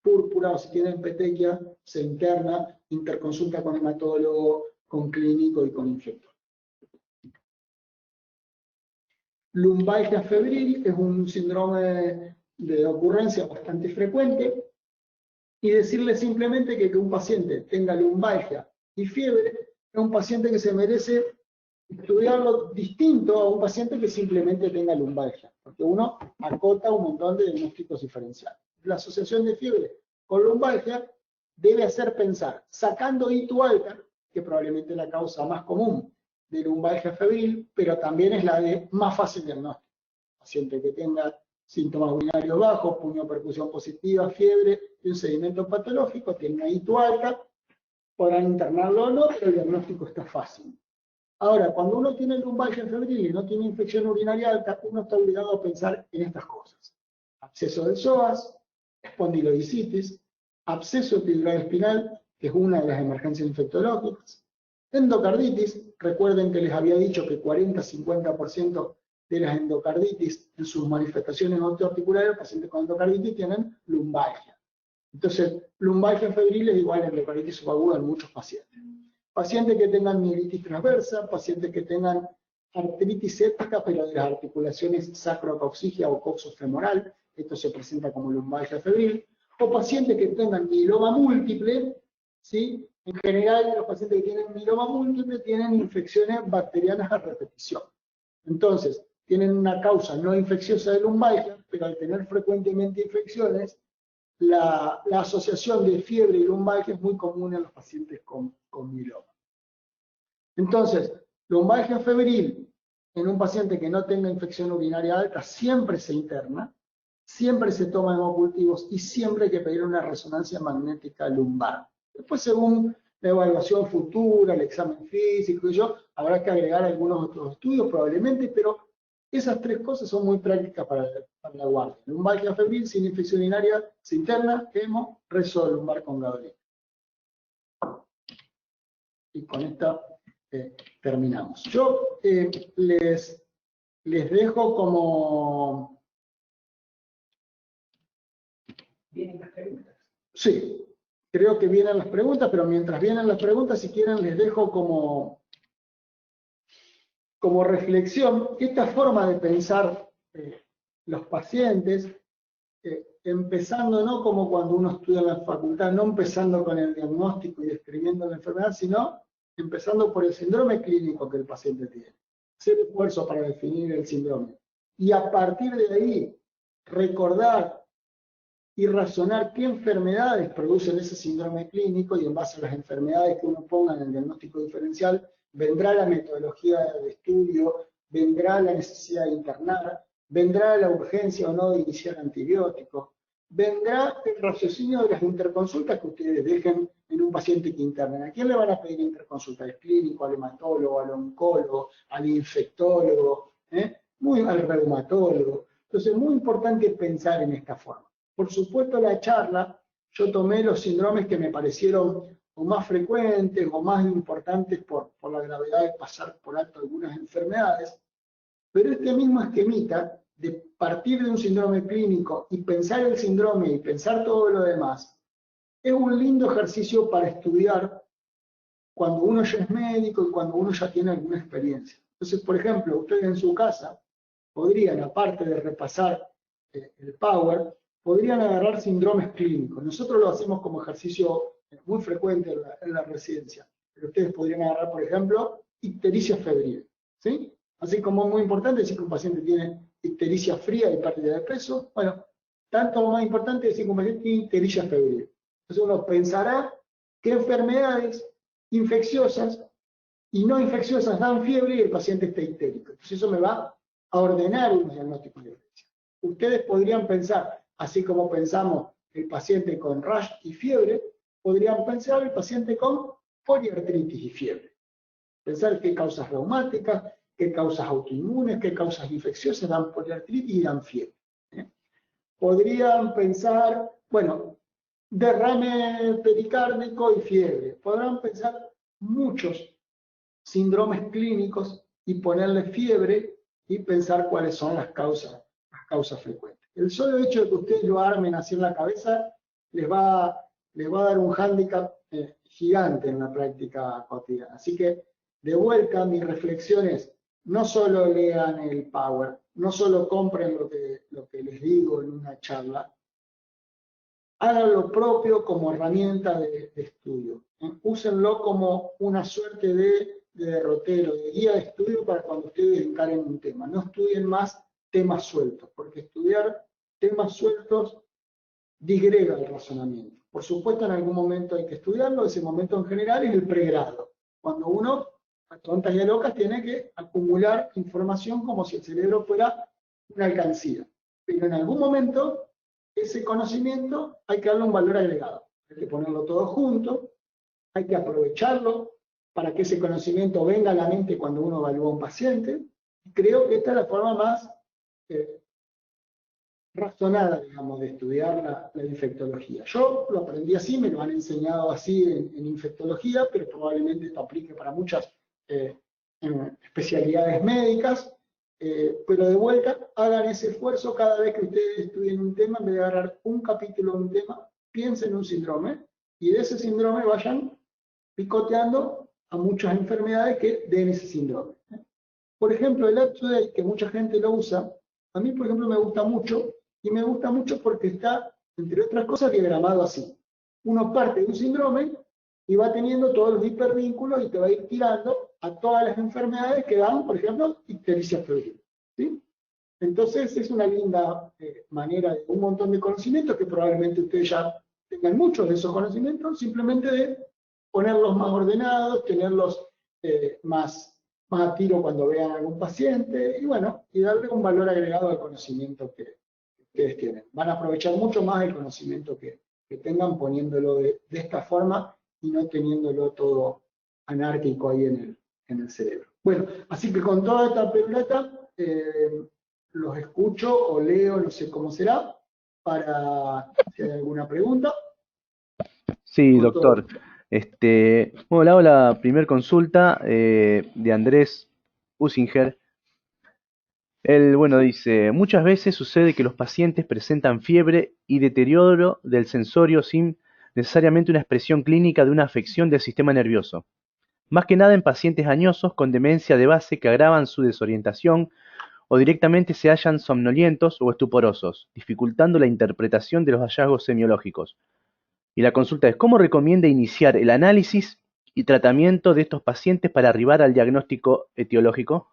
púrpura o si tienen petequia, se interna, interconsulta con hematólogo, con clínico y con infector. Lumbalgia febril es un síndrome de ocurrencia bastante frecuente, y decirle simplemente que un paciente tenga lumbalgia y fiebre es un paciente que se merece estudiarlo distinto a un paciente que simplemente tenga lumbalgia, porque uno acota un montón de diagnósticos diferenciales. La asociación de fiebre con lumbalgia debe hacer pensar, sacando ITU alta, que probablemente es la causa más común de lumbalgia febril, pero también es la de más fácil diagnóstico. Paciente que tenga síntomas urinarios bajos, puniopercusión positiva, fiebre y un sedimento patológico, tiene una ITU alta, podrán internarlo o no, pero el diagnóstico está fácil. Ahora, cuando uno tiene lumbalgia febril y no tiene infección urinaria alta, uno está obligado a pensar en estas cosas. Absceso del psoas, espondilodicitis, absceso epidural espinal, que es una de las emergencias infectológicas, endocarditis. Recuerden que les había dicho que 40-50% de las endocarditis en sus manifestaciones osteoarticulares, pacientes con endocarditis tienen lumbalgia. Entonces, lumbalgia febril es igual a endocarditis subaguda en muchos pacientes. Pacientes que tengan mielitis transversa, pacientes que tengan artritis séptica, pero de las articulaciones sacrocoxígea o coxofemoral, esto se presenta como lumbalgia febril, o pacientes que tengan mieloma múltiple, ¿sí? En general, los pacientes que tienen mieloma múltiple tienen infecciones bacterianas a repetición. Entonces, tienen una causa no infecciosa de lumbalgia, pero al tener frecuentemente infecciones, la asociación de fiebre y lumbalgia es muy común en los pacientes con mieloma. Entonces, lumbalgia febril en un paciente que no tenga infección urinaria alta siempre se interna, siempre se toman hemocultivos y siempre hay que pedir una resonancia magnética lumbar. Después, según la evaluación futura, el examen físico y yo, habrá que agregar algunos otros estudios probablemente, pero esas tres cosas son muy prácticas para la guardia. Lumbalgia febril sin infección urinaria se interna, hemo, rezo lumbar con gadolinio. Y con esta terminamos. Yo les les dejo como... ¿Vienen las preguntas? Sí, creo que vienen las preguntas, pero mientras vienen las preguntas, si quieren, les dejo como reflexión que esta forma de pensar los pacientes, empezando no como cuando uno estudia en la facultad, no empezando con el diagnóstico y describiendo la enfermedad, sino empezando por el síndrome clínico que el paciente tiene. Hacer esfuerzo para definir el síndrome. Y a partir de ahí, recordar y razonar qué enfermedades producen ese síndrome clínico, y en base a las enfermedades que uno ponga en el diagnóstico diferencial, vendrá la metodología de estudio, vendrá la necesidad de internar, vendrá la urgencia o no de iniciar antibióticos, vendrá el raciocinio de las interconsultas que ustedes dejen en un paciente que internen. ¿A quién le van a pedir interconsulta? ¿Al clínico, al hematólogo, al oncólogo, al infectólogo, al reumatólogo? Entonces es muy importante pensar en esta forma. Por supuesto, la charla, yo tomé los síndromes que me parecieron o más frecuentes o más importantes por la gravedad de pasar por alto algunas enfermedades, pero este mismo esquemita de partir de un síndrome clínico y pensar el síndrome y pensar todo lo demás, es un lindo ejercicio para estudiar cuando uno ya es médico y cuando uno ya tiene alguna experiencia. Entonces, por ejemplo, ustedes en su casa podrían, aparte de repasar el Power, podrían agarrar síndromes clínicos. Nosotros lo hacemos como ejercicio muy frecuente en la residencia. Pero ustedes podrían agarrar, por ejemplo, ictericia febril. ¿Sí? Así como es muy importante decir que un paciente tiene ictericia fría y pérdida de peso, bueno, tanto más importante decir que un paciente tiene ictericia febril. Entonces uno pensará qué enfermedades infecciosas y no infecciosas dan fiebre y el paciente está ictérico. Entonces eso me va a ordenar unos diagnósticos de urgencia. Ustedes podrían pensar, así como pensamos el paciente con rash y fiebre, podrían pensar el paciente con poliartritis y fiebre. Pensar qué causas reumáticas, qué causas autoinmunes, qué causas infecciosas dan poliartritis y dan fiebre. Podrían pensar, bueno, derrame pericárdico y fiebre. Podrán pensar muchos síndromes clínicos y ponerle fiebre y pensar cuáles son las causas frecuentes. El solo hecho de que ustedes lo armen así en la cabeza les va a dar un hándicap gigante en la práctica cotidiana. Así que, de vuelta, mi reflexión es, no solo lean el Power, no solo compren lo que les digo en una charla, hagan lo propio como herramienta de estudio. Úsenlo como una suerte de derrotero, de guía de estudio para cuando ustedes encaren un tema. No estudien más temas sueltos, porque estudiar temas sueltos disgrega el razonamiento. Por supuesto, en algún momento hay que estudiarlo, ese momento en general es el pregrado, cuando uno, a tontas y a locas, tiene que acumular información como si el cerebro fuera una alcancía. Pero en algún momento, ese conocimiento hay que darle un valor agregado. Hay que ponerlo todo junto, hay que aprovecharlo para que ese conocimiento venga a la mente cuando uno evalúa a un paciente. Y creo que esta es la forma más razonada, digamos, de estudiar la infectología. Yo lo aprendí así, me lo han enseñado así en infectología, pero probablemente esto aplique para muchas especialidades médicas. Pero de vuelta, hagan ese esfuerzo cada vez que ustedes estudien un tema, en vez de agarrar un capítulo de un tema, piensen en un síndrome, y de ese síndrome vayan picoteando a muchas enfermedades que den ese síndrome. Por ejemplo, el UpToDate, que mucha gente lo usa, a mí, por ejemplo, me gusta mucho, y me gusta mucho porque está, entre otras cosas, diagramado así. Uno parte de un síndrome y va teniendo todos los hipervínculos y te va a ir tirando a todas las enfermedades que dan, por ejemplo, ictericia febril. ¿Sí? Entonces es una linda manera de un montón de conocimientos que probablemente ustedes ya tengan muchos de esos conocimientos, simplemente de ponerlos más ordenados, tenerlos más a tiro cuando vean a algún paciente, y bueno, y darle un valor agregado al conocimiento que ustedes tienen. Van a aprovechar mucho más el conocimiento que tengan poniéndolo de esta forma y no teniéndolo todo anárquico ahí en el cerebro. Bueno, así que con toda esta perulata, los escucho o leo, no sé cómo será, para si hay alguna pregunta. Sí, Con todo doctor. gusto. Bueno, le hago la primera consulta de Andrés Usinger. Bueno, dice, muchas veces sucede que los pacientes presentan fiebre y deterioro del sensorio sin necesariamente una expresión clínica de una afección del sistema nervioso. Más que nada en pacientes añosos con demencia de base que agravan su desorientación o directamente se hallan somnolientos o estuporosos, dificultando la interpretación de los hallazgos semiológicos. Y la consulta es, ¿cómo recomienda iniciar el análisis y tratamiento de estos pacientes para arribar al diagnóstico etiológico?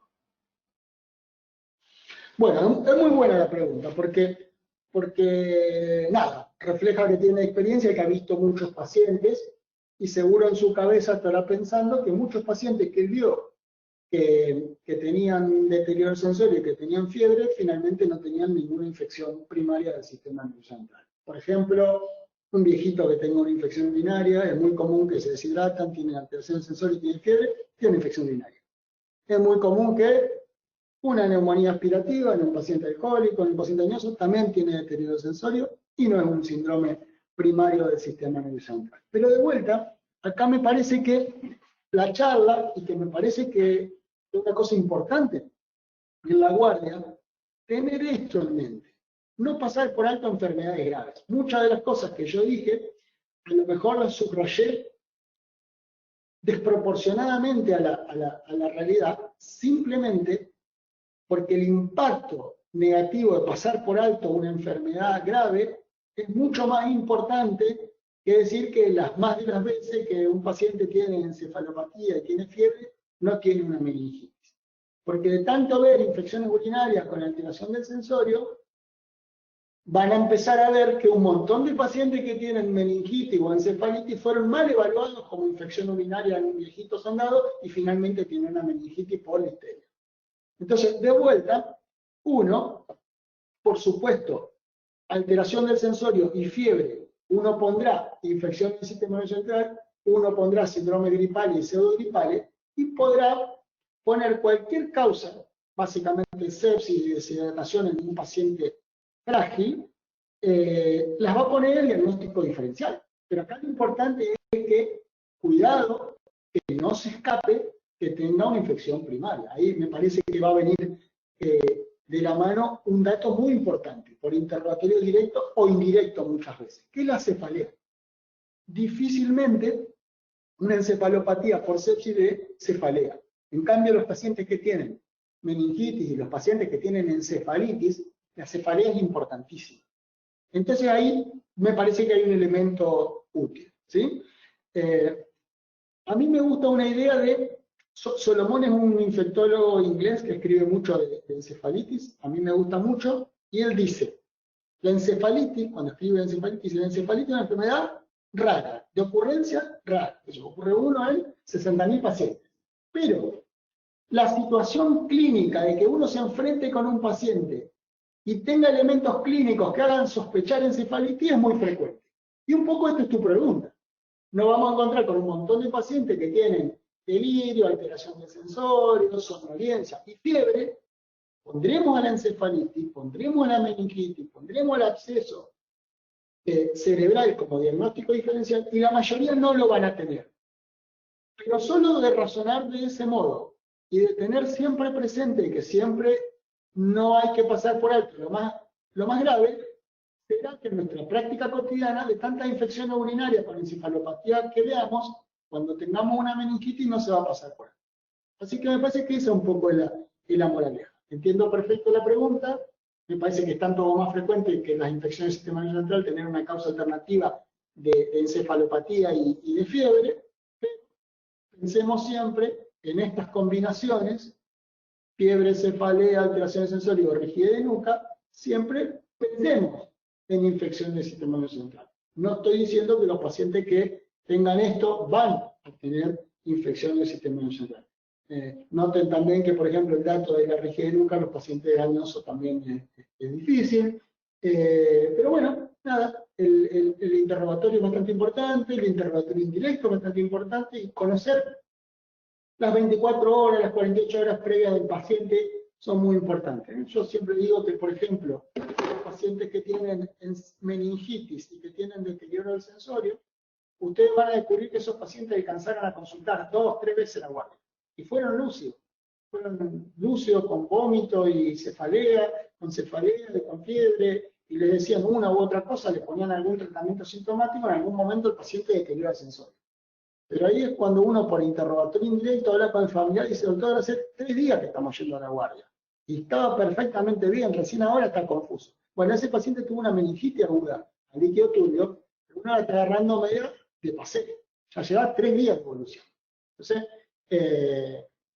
Bueno, es muy buena la pregunta, porque nada, refleja que tiene experiencia y que ha visto muchos pacientes, y seguro en su cabeza estará pensando que muchos pacientes que vio que tenían deterioro sensorio y que tenían fiebre, finalmente no tenían ninguna infección primaria del sistema nervioso central. Por ejemplo, un viejito que tenga una infección urinaria, es muy común que se deshidratan, tienen alteración sensorio y tienen fiebre, tiene infección urinaria. Es muy común que una neumonía aspirativa en un paciente alcohólico, en un paciente añoso, también tiene deterioro sensorio y no es un síndrome primario del sistema nervioso central. Pero de vuelta, acá me parece que la charla, y que me parece que es una cosa importante en la guardia, tener esto en mente. No pasar por alto enfermedades graves. Muchas de las cosas que yo dije, a lo mejor las subrayé desproporcionadamente a la realidad, simplemente porque el impacto negativo de pasar por alto una enfermedad grave es mucho más importante que decir que las más de las veces que un paciente tiene encefalopatía y tiene fiebre, no tiene una meningitis. Porque de tanto ver infecciones urinarias con alteración del sensorio, van a empezar a ver que un montón de pacientes que tienen meningitis o encefalitis fueron mal evaluados como infección urinaria en un viejito sondado y finalmente tienen una meningitis por listeria. Entonces, de vuelta, uno, por supuesto, alteración del sensorio y fiebre, uno pondrá infección del sistema nervioso central, uno pondrá síndrome gripal y pseudogripales, y podrá poner cualquier causa, básicamente sepsis y deshidratación en un paciente frágil, las va a poner el diagnóstico diferencial. Pero acá lo importante es que, cuidado, que no se escape que tenga una infección primaria. Ahí me parece que va a venir de la mano un dato muy importante, por interrogatorio directo o indirecto muchas veces, que es la cefalea. Difícilmente una encefalopatía por sepsis de cefalea. En cambio, los pacientes que tienen meningitis y los pacientes que tienen encefalitis, la cefalea es importantísima. Entonces ahí me parece que hay un elemento útil, ¿sí? A mí me gusta una idea de... Solomon es un infectólogo inglés que escribe mucho de encefalitis, a mí me gusta mucho, y él dice, la encefalitis, cuando escribe encefalitis, la encefalitis es una enfermedad rara, de ocurrencia rara, eso ocurre uno en 60.000 pacientes. Pero la situación clínica de que uno se enfrente con un paciente y tenga elementos clínicos que hagan sospechar encefalitis es muy frecuente. Y un poco esta es tu pregunta. Nos vamos a encontrar con un montón de pacientes que tienen delirio, alteración del sensorio, somnolencia y fiebre. Pondremos a la encefalitis, pondremos a la meningitis, pondremos al absceso cerebral como diagnóstico diferencial y la mayoría no lo van a tener. Pero solo de razonar de ese modo y de tener siempre presente que siempre no hay que pasar por alto lo más grave, será que en nuestra práctica cotidiana de tantas infecciones urinarias con encefalopatía que veamos, cuando tengamos una meningitis no se va a pasar por alto. Así que me parece que esa es un poco la moraleja. Entiendo perfecto la pregunta, me parece que es tanto más frecuente que las infecciones del sistema nervioso central tener una causa alternativa de encefalopatía y de fiebre, pero pensemos siempre en estas combinaciones, fiebre, cefalea, alteraciones sensoriales o rigidez de nuca, siempre pensemos en infección del sistema nervioso central. No estoy diciendo que los pacientes que tengan esto van a tener infección del sistema nervioso central. Noten también que, por ejemplo, el dato de la rigidez de nuca en los pacientes dañosos también es difícil. Pero bueno, nada, el interrogatorio es bastante importante, el interrogatorio indirecto es bastante importante, y conocer las 24 horas, las 48 horas previas del paciente son muy importantes. Yo siempre digo que, por ejemplo, los pacientes que tienen meningitis y que tienen deterioro del sensorio, ustedes van a descubrir que esos pacientes alcanzaron a consultar 2 o 3 veces la guardia y fueron lúcidos. fueron lúcidos con vómito y cefalea, con fiebre, y le decían una u otra cosa, le ponían algún tratamiento sintomático, en algún momento el paciente deteriora el sensor. Pero ahí es cuando uno, por interrogatorio indirecto, habla con el familiar y dice, doctor, hace 3 días que estamos yendo a la guardia. Y estaba perfectamente bien, recién ahora está confuso. Bueno, ese paciente tuvo una meningitis aguda, al líquido turbio, pero uno la está agarrando medio de paseo. Ya lleva 3 días de evolución. Entonces,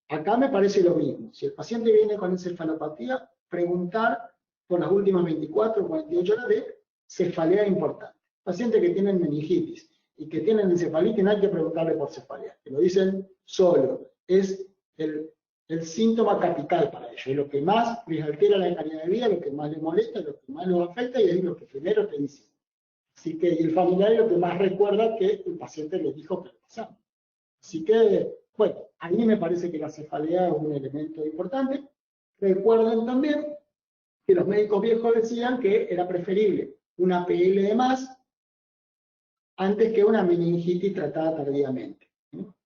acá me parece lo mismo. Si el paciente viene con encefalopatía, preguntar por las últimas 24 o 48 horas de cefalea importante. Pacientes que tienen meningitis y que tienen encefalitis, no hay que preguntarle por cefalea, que lo dicen solo. Es el síntoma capital para ellos, es lo que más les altera la calidad de vida, lo que más les molesta, lo que más los afecta, y es lo que primero te dicen. Así que, y el familiar es lo que más recuerda que el paciente les dijo que le pasaba. Así que, bueno, a mí me parece que la cefalea es un elemento importante. Recuerden también que los médicos viejos decían que era preferible una PL de más antes que una meningitis tratada tardíamente.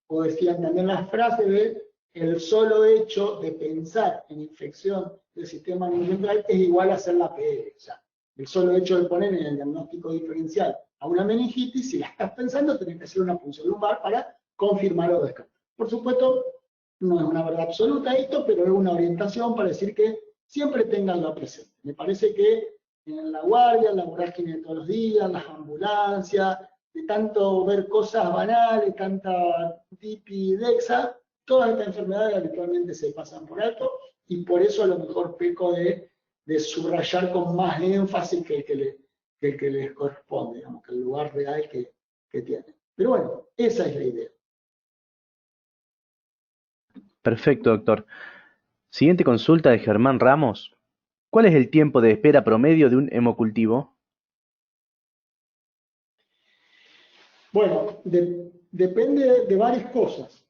O decían también las frases de el solo hecho de pensar en infección del sistema nervioso central es igual a hacer la PL. O sea, el solo hecho de poner en el diagnóstico diferencial a una meningitis, si la estás pensando, tenés que hacer una punción lumbar para confirmar o descartar. Por supuesto, no es una verdad absoluta esto, pero es una orientación para decir que siempre tenganlo presente. Me parece que en la guardia, la vorágine de todos los días, las ambulancias, de tanto ver cosas banales, tanta tipi y dexa, todas estas enfermedades habitualmente se pasan por alto, y por eso a lo mejor peco de subrayar con más énfasis que el que les corresponde, digamos, que el lugar real que tienen. Pero bueno, esa es la idea. Perfecto, doctor. Siguiente consulta de Germán Ramos. ¿Cuál es el tiempo de espera promedio de un hemocultivo? Bueno, depende de varias cosas.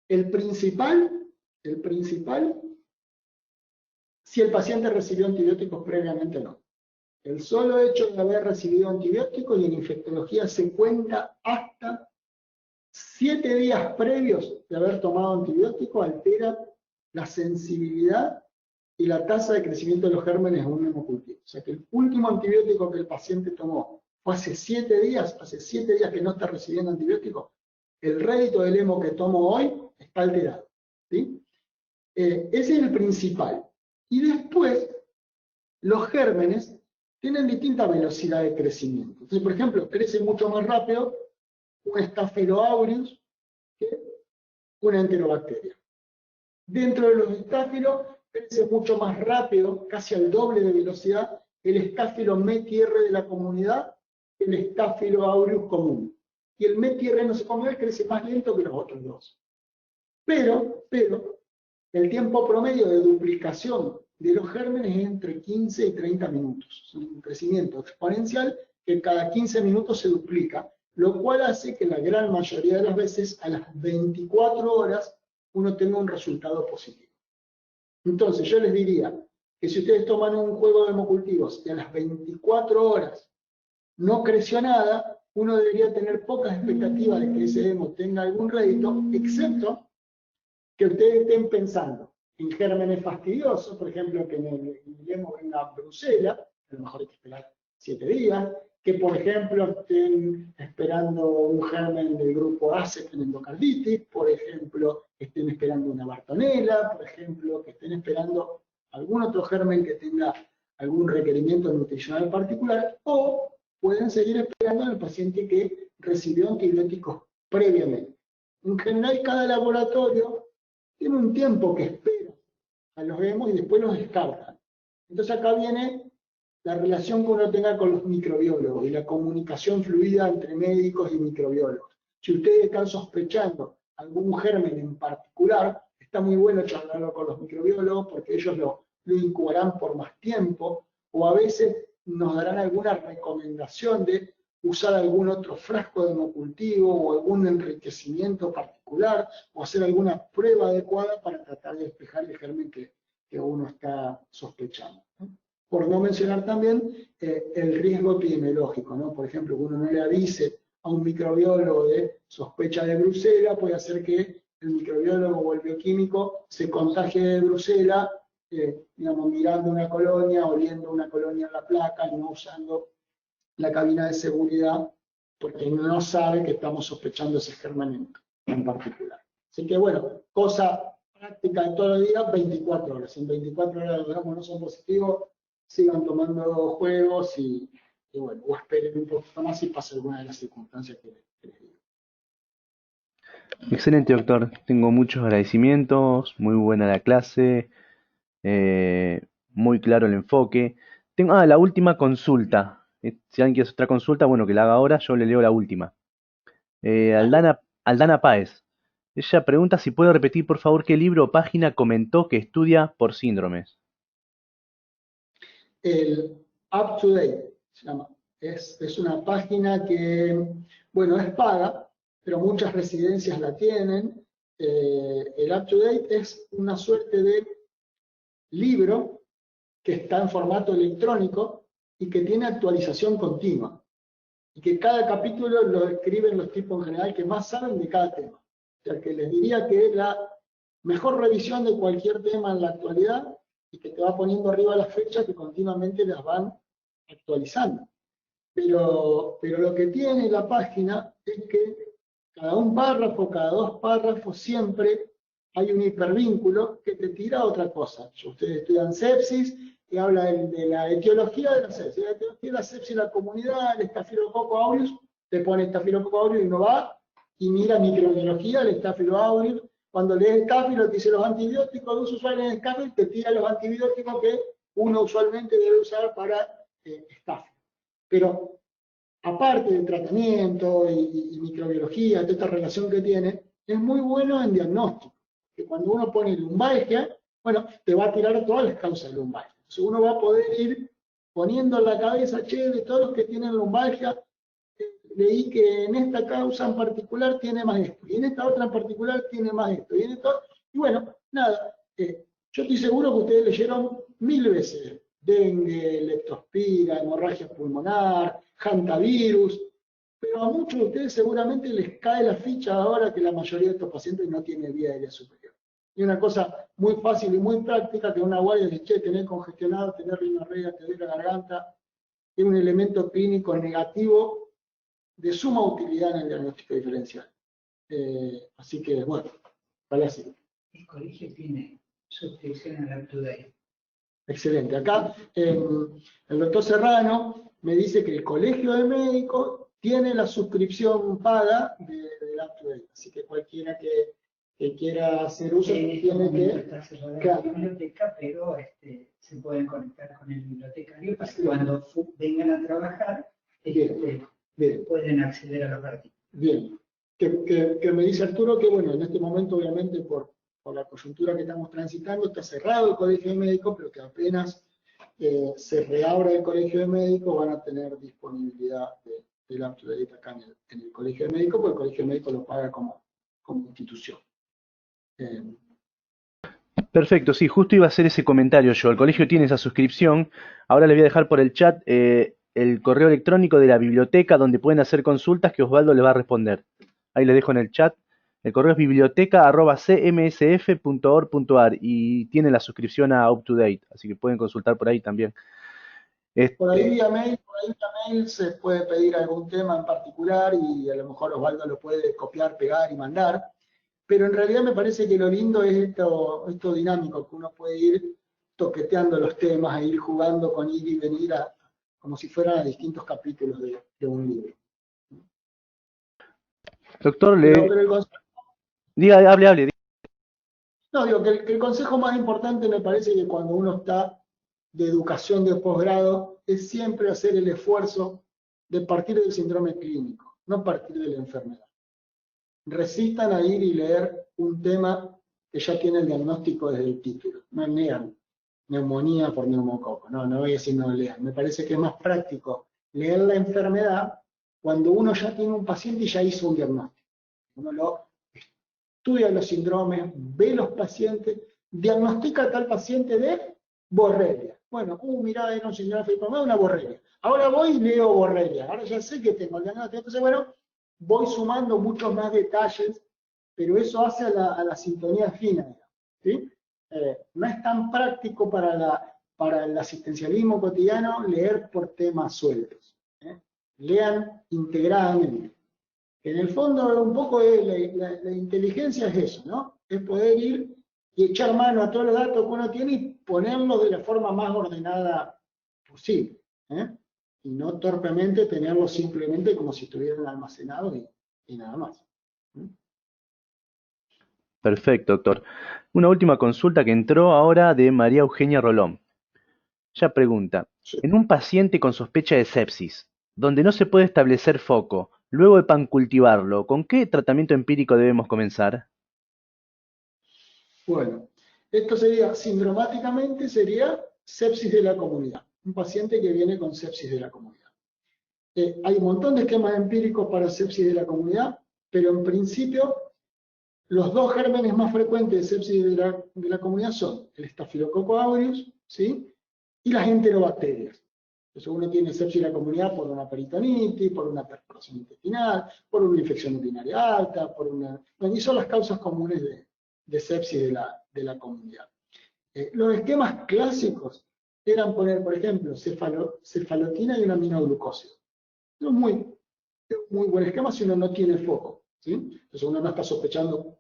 El principal, si el paciente recibió antibióticos previamente o no. El solo hecho de haber recibido antibióticos, y en infectología se cuenta hasta 7 días previos de haber tomado antibiótico, altera la sensibilidad y la tasa de crecimiento de los gérmenes en un hemocultivo. O sea que el último antibiótico que el paciente tomó fue hace 7 días que no está recibiendo antibiótico, el rédito del hemo que tomo hoy está alterado. ¿Sí? Ese es el principal. Y después, los gérmenes tienen distinta velocidad de crecimiento. Entonces, por ejemplo, crece mucho más rápido un Staphylococcus aureus que una enterobacteria. Dentro de los estáfilos crece mucho más rápido, casi al doble de velocidad, el Staphylo METR de la comunidad que el Staphylococcus aureus común. Y el METR no se come, crece más lento que los otros dos. Pero, el tiempo promedio de duplicación de los gérmenes es entre 15 y 30 minutos. Es un crecimiento exponencial que cada 15 minutos se duplica, lo cual hace que la gran mayoría de las veces a las 24 horas uno tenga un resultado positivo. Entonces yo les diría que si ustedes toman un juego de hemocultivos y a las 24 horas no creció nada, uno debería tener pocas expectativas de que ese hemo tenga algún rédito, excepto que ustedes estén pensando en gérmenes fastidiosos, por ejemplo, que en el hemo venga Brucella, a lo mejor hay que esperar 7 días, que por ejemplo estén esperando un germen del grupo ACE en endocarditis, por ejemplo, estén esperando una Bartonella, por ejemplo, que estén esperando algún otro germen que tenga algún requerimiento nutricional particular, o pueden seguir esperando al paciente que recibió antibióticos previamente. En general, cada laboratorio tiene un tiempo que espera a los hemos y después los descartan. Entonces acá viene la relación que uno tenga con los microbiólogos y la comunicación fluida entre médicos y microbiólogos. Si ustedes están sospechando algún germen en particular, está muy bueno charlarlo con los microbiólogos porque ellos lo incubarán por más tiempo, o a veces nos darán alguna recomendación de usar algún otro frasco de hemocultivo o algún enriquecimiento particular, o hacer alguna prueba adecuada para tratar de despejar el germen que uno está sospechando. Por no mencionar también el riesgo epidemiológico, ¿no? Por ejemplo, que uno no le avise a un microbiólogo de sospecha de Brucella, puede hacer que el microbiólogo o el bioquímico se contagie de brucela, digamos, mirando una colonia, oliendo una colonia en la placa y no usando la cabina de seguridad porque no sabe que estamos sospechando ese germen en particular. Así que bueno, cosa práctica de todos los días, 24 horas. En 24 horas los gramos no son positivos, sigan tomando juegos y bueno, o esperen un poquito más si pasa alguna de las circunstancias que les digo. Excelente, doctor. Tengo muchos agradecimientos, muy buena la clase, muy claro el enfoque. La última consulta. Si alguien quiere hacer otra consulta, bueno, que la haga ahora, yo le leo la última. Aldana Páez. Ella pregunta si puedo repetir, por favor, qué libro o página comentó que estudia por síndromes. El Up to Date se llama. Es una página que, bueno, es paga, pero muchas residencias la tienen. El Up to Date es una suerte de libro que está en formato electrónico y que tiene actualización continua. Y que cada capítulo lo escriben los tipos en general que más saben de cada tema. O sea que les diría que es la mejor revisión de cualquier tema en la actualidad y que te va poniendo arriba las fechas que continuamente las van actualizando. Pero lo que tiene la página es que cada un párrafo, cada dos párrafos, siempre hay un hipervínculo que te tira a otra cosa. Ustedes estudian sepsis y habla de la etiología de la sepsis. La etiología de la sepsis en la comunidad, el Staphylococcus aureus, te pone Staphylococcus aureus y uno va y mira microbiología del Staphylococcus aureus. Cuando lees Staphylo, te dice los antibióticos de uso usual en Staphylo, te tira los antibióticos que uno usualmente debe usar para Staphylo. Pero aparte del tratamiento y microbiología, de esta relación que tiene, es muy bueno en diagnóstico. Que cuando uno pone lumbalgia, bueno, te va a tirar todas las causas de lumbalgia. Entonces uno va a poder ir poniendo en la cabeza, che, de todos los que tienen lumbalgia, leí que en esta causa en particular tiene más esto, y en esta otra en particular tiene más esto, y en esto, y bueno, nada, yo estoy seguro que ustedes leyeron 1000 veces dengue, leptospira, hemorragia pulmonar, hantavirus, pero a muchos de ustedes seguramente les cae la ficha ahora que la mayoría de estos pacientes no tiene vía aérea superior. Y una cosa muy fácil y muy práctica que una guardia dice, che, tener congestionado, tener rinorrea, tener la garganta, es un elemento clínico negativo de suma utilidad en el diagnóstico diferencial. Así que, bueno, vale así. El colegio tiene suscripción al Up to Date. Excelente. Acá el doctor Serrano me dice que el Colegio de Médicos tiene la suscripción paga del Up to Date. Así que cualquiera que quiera hacer uso tiene que... Está cerrada la biblioteca, pero se pueden conectar con el bibliotecario para que cuando vengan a trabajar Bien. pueden acceder a los artículos. Bien. Que me dice Arturo que, bueno, en este momento, obviamente, por la coyuntura que estamos transitando, está cerrado el Colegio de Médicos, pero que apenas se reabra el Colegio de Médicos van a tener disponibilidad del Up to Date acá en el Colegio de Médicos, porque el Colegio de Médicos lo paga como institución. Perfecto, sí, justo iba a hacer ese comentario yo. El colegio tiene esa suscripción. Ahora les voy a dejar por el chat el correo electrónico de la biblioteca donde pueden hacer consultas que Osvaldo les va a responder. Ahí les dejo en el chat. El correo es biblioteca@cmsf.org.ar y tiene la suscripción a Up to Date, así que pueden consultar por ahí también. Por ahí vía mail se puede pedir algún tema en particular y a lo mejor Osvaldo lo puede copiar, pegar y mandar. Pero en realidad me parece que lo lindo es esto dinámico, que uno puede ir toqueteando los temas e ir jugando con ir y venir como si fueran a distintos capítulos de un libro. Doctor, hable. No, digo que el consejo más importante me parece que cuando uno está de educación de posgrado es siempre hacer el esfuerzo de partir del síndrome clínico, no partir de la enfermedad. Resistan a ir y leer un tema que ya tiene el diagnóstico desde el título. No lean neumonía por neumococo, no voy a decir no lean. Me parece que es más práctico leer la enfermedad cuando uno ya tiene un paciente y ya hizo un diagnóstico. Uno estudia los síndromes, ve los pacientes, diagnostica a tal paciente de borrelia. Bueno, mirá, era un síndrome de una borrelia. Ahora voy y leo borrelia. Ahora ya sé que tengo el diagnóstico. Entonces, bueno, voy sumando muchos más detalles pero eso hace a la sintonía fina, ¿sí? No es tan práctico para el asistencialismo cotidiano leer por temas sueltos. Lean integradamente. En el fondo, un poco la inteligencia es eso, ¿no? Es poder ir y echar mano a todos los datos que uno tiene y ponerlos de la forma más ordenada posible. Y no torpemente tenerlos simplemente como si estuvieran almacenados y nada más. Perfecto, doctor. Una última consulta que entró ahora de María Eugenia Rolón. Ella pregunta, Sí. en un paciente con sospecha de sepsis, donde no se puede establecer foco, luego de pancultivarlo, ¿con qué tratamiento empírico debemos comenzar? Bueno, esto sería, sindromáticamente, sería sepsis de la comunidad. Un paciente que viene con sepsis de la comunidad. Hay un montón de esquemas empíricos para sepsis de la comunidad, pero en principio los dos gérmenes más frecuentes de sepsis de la comunidad son el Staphylococcus aureus, ¿sí? Y las enterobacterias. Entonces uno tiene sepsis de la comunidad por una peritonitis, por una perforación intestinal, por una infección urinaria alta, y son las causas comunes de sepsis de la comunidad. Los esquemas clásicos eran poner, por ejemplo, cefalotina y un aminoglucósido. Es un muy buen esquema si uno no tiene foco, ¿sí? Entonces uno no está sospechando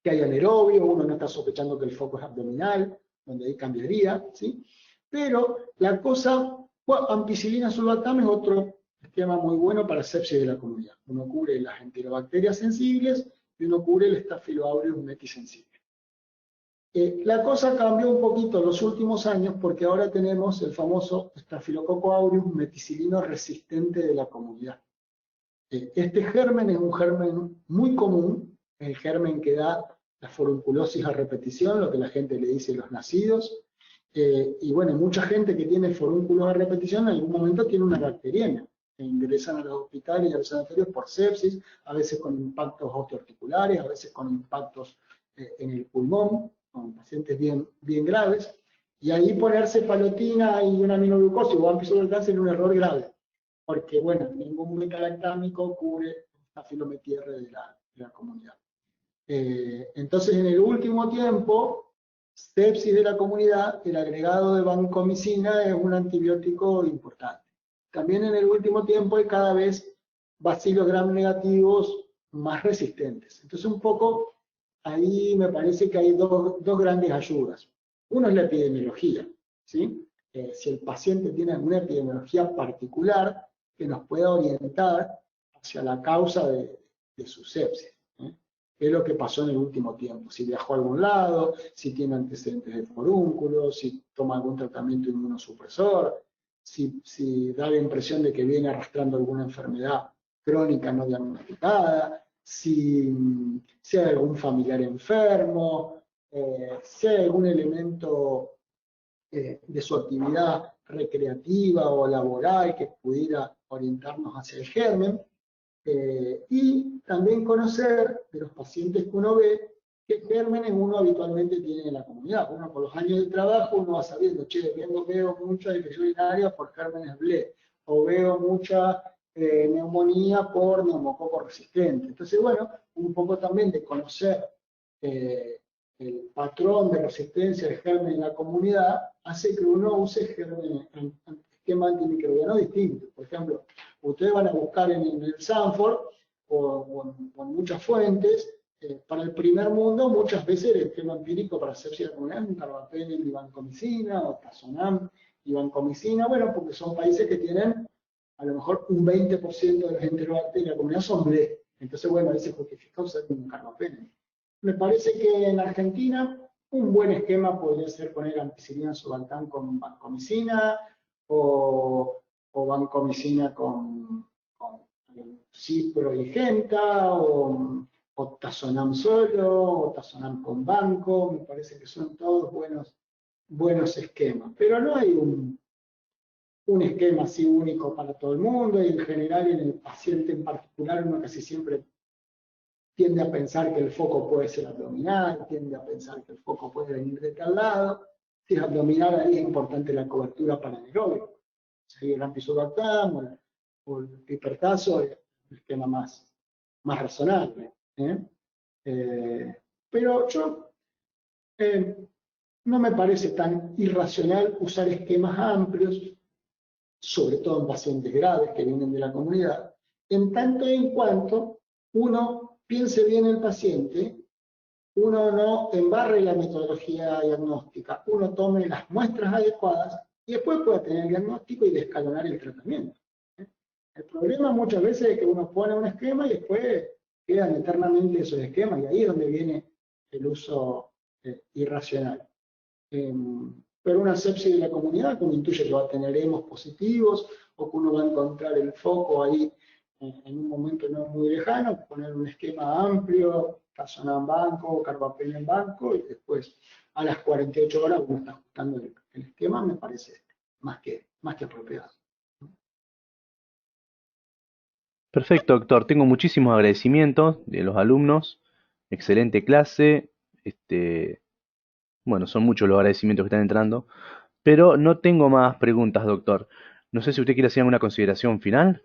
que hay anaerobio, uno no está sospechando que el foco es abdominal, donde ahí cambiaría, ¿sí? Pero la cosa, bueno, ampicilina sulbactam es otro esquema muy bueno para sepsis de la comunidad. Uno cubre las enterobacterias sensibles y uno cubre el Staphylococcus aureus metisensible. La cosa cambió un poquito en los últimos años porque ahora tenemos el famoso Staphylococcus aureus meticilino resistente de la comunidad. Este germen es un germen muy común, el germen que da la forunculosis a repetición, lo que la gente le dice los nacidos. Y bueno, mucha gente que tiene forúnculos a repetición en algún momento tiene una bacteriemia. Ingresan a los hospitales y a los sanatorios por sepsis, a veces con impactos osteoarticulares, a veces con impactos en el pulmón, con pacientes bien graves. Y ahí poner cefalotina y una aminoglucosis o ampicilina es un error grave, porque bueno, ningún metalactámico cubre la filometierre de la comunidad. Entonces, en el último tiempo, sepsis de la comunidad, el agregado de vancomicina es un antibiótico importante. También en el último tiempo hay cada vez bacilos gram negativos más resistentes. Entonces, un poco ahí me parece que hay dos grandes ayudas. Uno es la epidemiología, ¿sí? Si el paciente tiene alguna epidemiología particular que nos pueda orientar hacia la causa de su sepsis. Es lo que pasó en el último tiempo, si viajó a algún lado, si tiene antecedentes de forúnculos, si toma algún tratamiento inmunosupresor, si da la impresión de que viene arrastrando alguna enfermedad crónica no diagnosticada, si hay algún familiar enfermo, si hay algún elemento de su actividad recreativa o laboral que pudiera orientarnos hacia el germen. Y también conocer de los pacientes que uno ve qué gérmenes uno habitualmente tiene en la comunidad. Uno por los años de trabajo uno va sabiendo, che, veo mucha infección urinaria por gérmenes BLE, o veo mucha neumonía por neumococo resistente. Entonces, bueno, un poco también de conocer el patrón de resistencia del germen en la comunidad hace que uno use esquema antimicrobiano distinto. Por ejemplo, ustedes van a buscar en el Sanford o en muchas fuentes, para el primer mundo muchas veces el esquema empírico para sepsis de la comunidad es un carbapenem y vancomicina, o tazonam y vancomicina, bueno, porque son países que tienen a lo mejor un 20% de las enterobacterias de la comunidad son BLE. Entonces, bueno, ahí se justifica usar un carbapenem. Me parece que en Argentina un buen esquema podría ser poner ampicilina sulbactam con vancomicina o vancomicina con cipro y genta, o tazonam solo, o tazonam con banco. Me parece que son todos buenos esquemas. Pero no hay un esquema así único para todo el mundo, y en general en el paciente en particular uno casi siempre tiende a pensar que el foco puede ser abdominal, tiende a pensar que el foco puede venir de tal lado. Si es abdominal, ahí es importante la cobertura para anaeróbico. Si el ampicilobactam o el pipertazo es el esquema más razonable. Pero yo no me parece tan irracional usar esquemas amplios, sobre todo en pacientes graves que vienen de la comunidad, en tanto y en cuanto uno piense bien el paciente, uno no embarre la metodología diagnóstica, uno tome las muestras adecuadas y después pueda tener el diagnóstico y descalonar el tratamiento. El problema muchas veces es que uno pone un esquema y después quedan eternamente esos esquemas, y ahí es donde viene el uso irracional. Pero una sepsis de la comunidad que uno intuye que va a tener hemos positivos, o que uno va a encontrar el foco ahí en un momento no muy lejano, poner un esquema amplio, Casona en banco, Carbapena en banco, y después a las 48 horas uno está ajustando el esquema, me parece más que apropiado. Perfecto, doctor. Tengo muchísimos agradecimientos de los alumnos. Excelente clase. Bueno, son muchos los agradecimientos que están entrando. Pero no tengo más preguntas, doctor. No sé si usted quiere hacer alguna consideración final.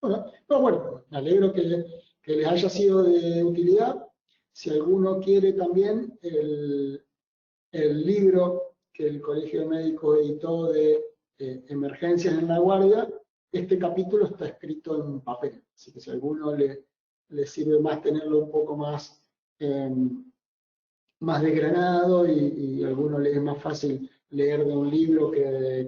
Bueno, me alegro que les haya sido de utilidad. Si alguno quiere también el libro que el Colegio de Médicos editó de emergencias en la guardia, este capítulo está escrito en papel, así que si a alguno le sirve más tenerlo un poco más, más desgranado y a alguno le es más fácil leer de un libro que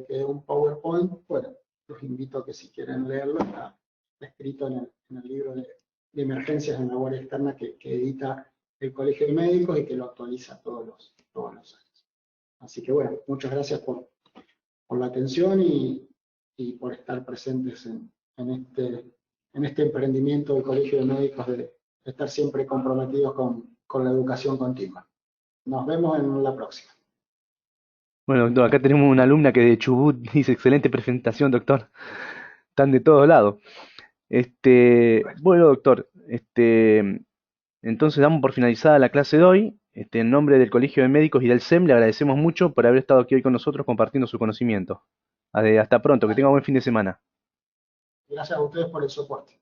de un PowerPoint, bueno, los invito a que si quieren leerlo, está escrito en el libro de emergencias en la guardia externa que edita el Colegio de Médicos y que lo actualiza todos los años. Así que bueno, muchas gracias por la atención y por estar presentes en este emprendimiento del Colegio de Médicos de estar siempre comprometidos con la educación continua. Nos vemos en la próxima. Bueno, doctor, acá tenemos una alumna que de Chubut dice excelente presentación, doctor. Están de todos lados. Bueno, doctor, entonces damos por finalizada la clase de hoy. En nombre del Colegio de Médicos y del SEM, le agradecemos mucho por haber estado aquí hoy con nosotros compartiendo su conocimiento. Hasta pronto, que tenga buen fin de semana. Gracias a ustedes por el soporte.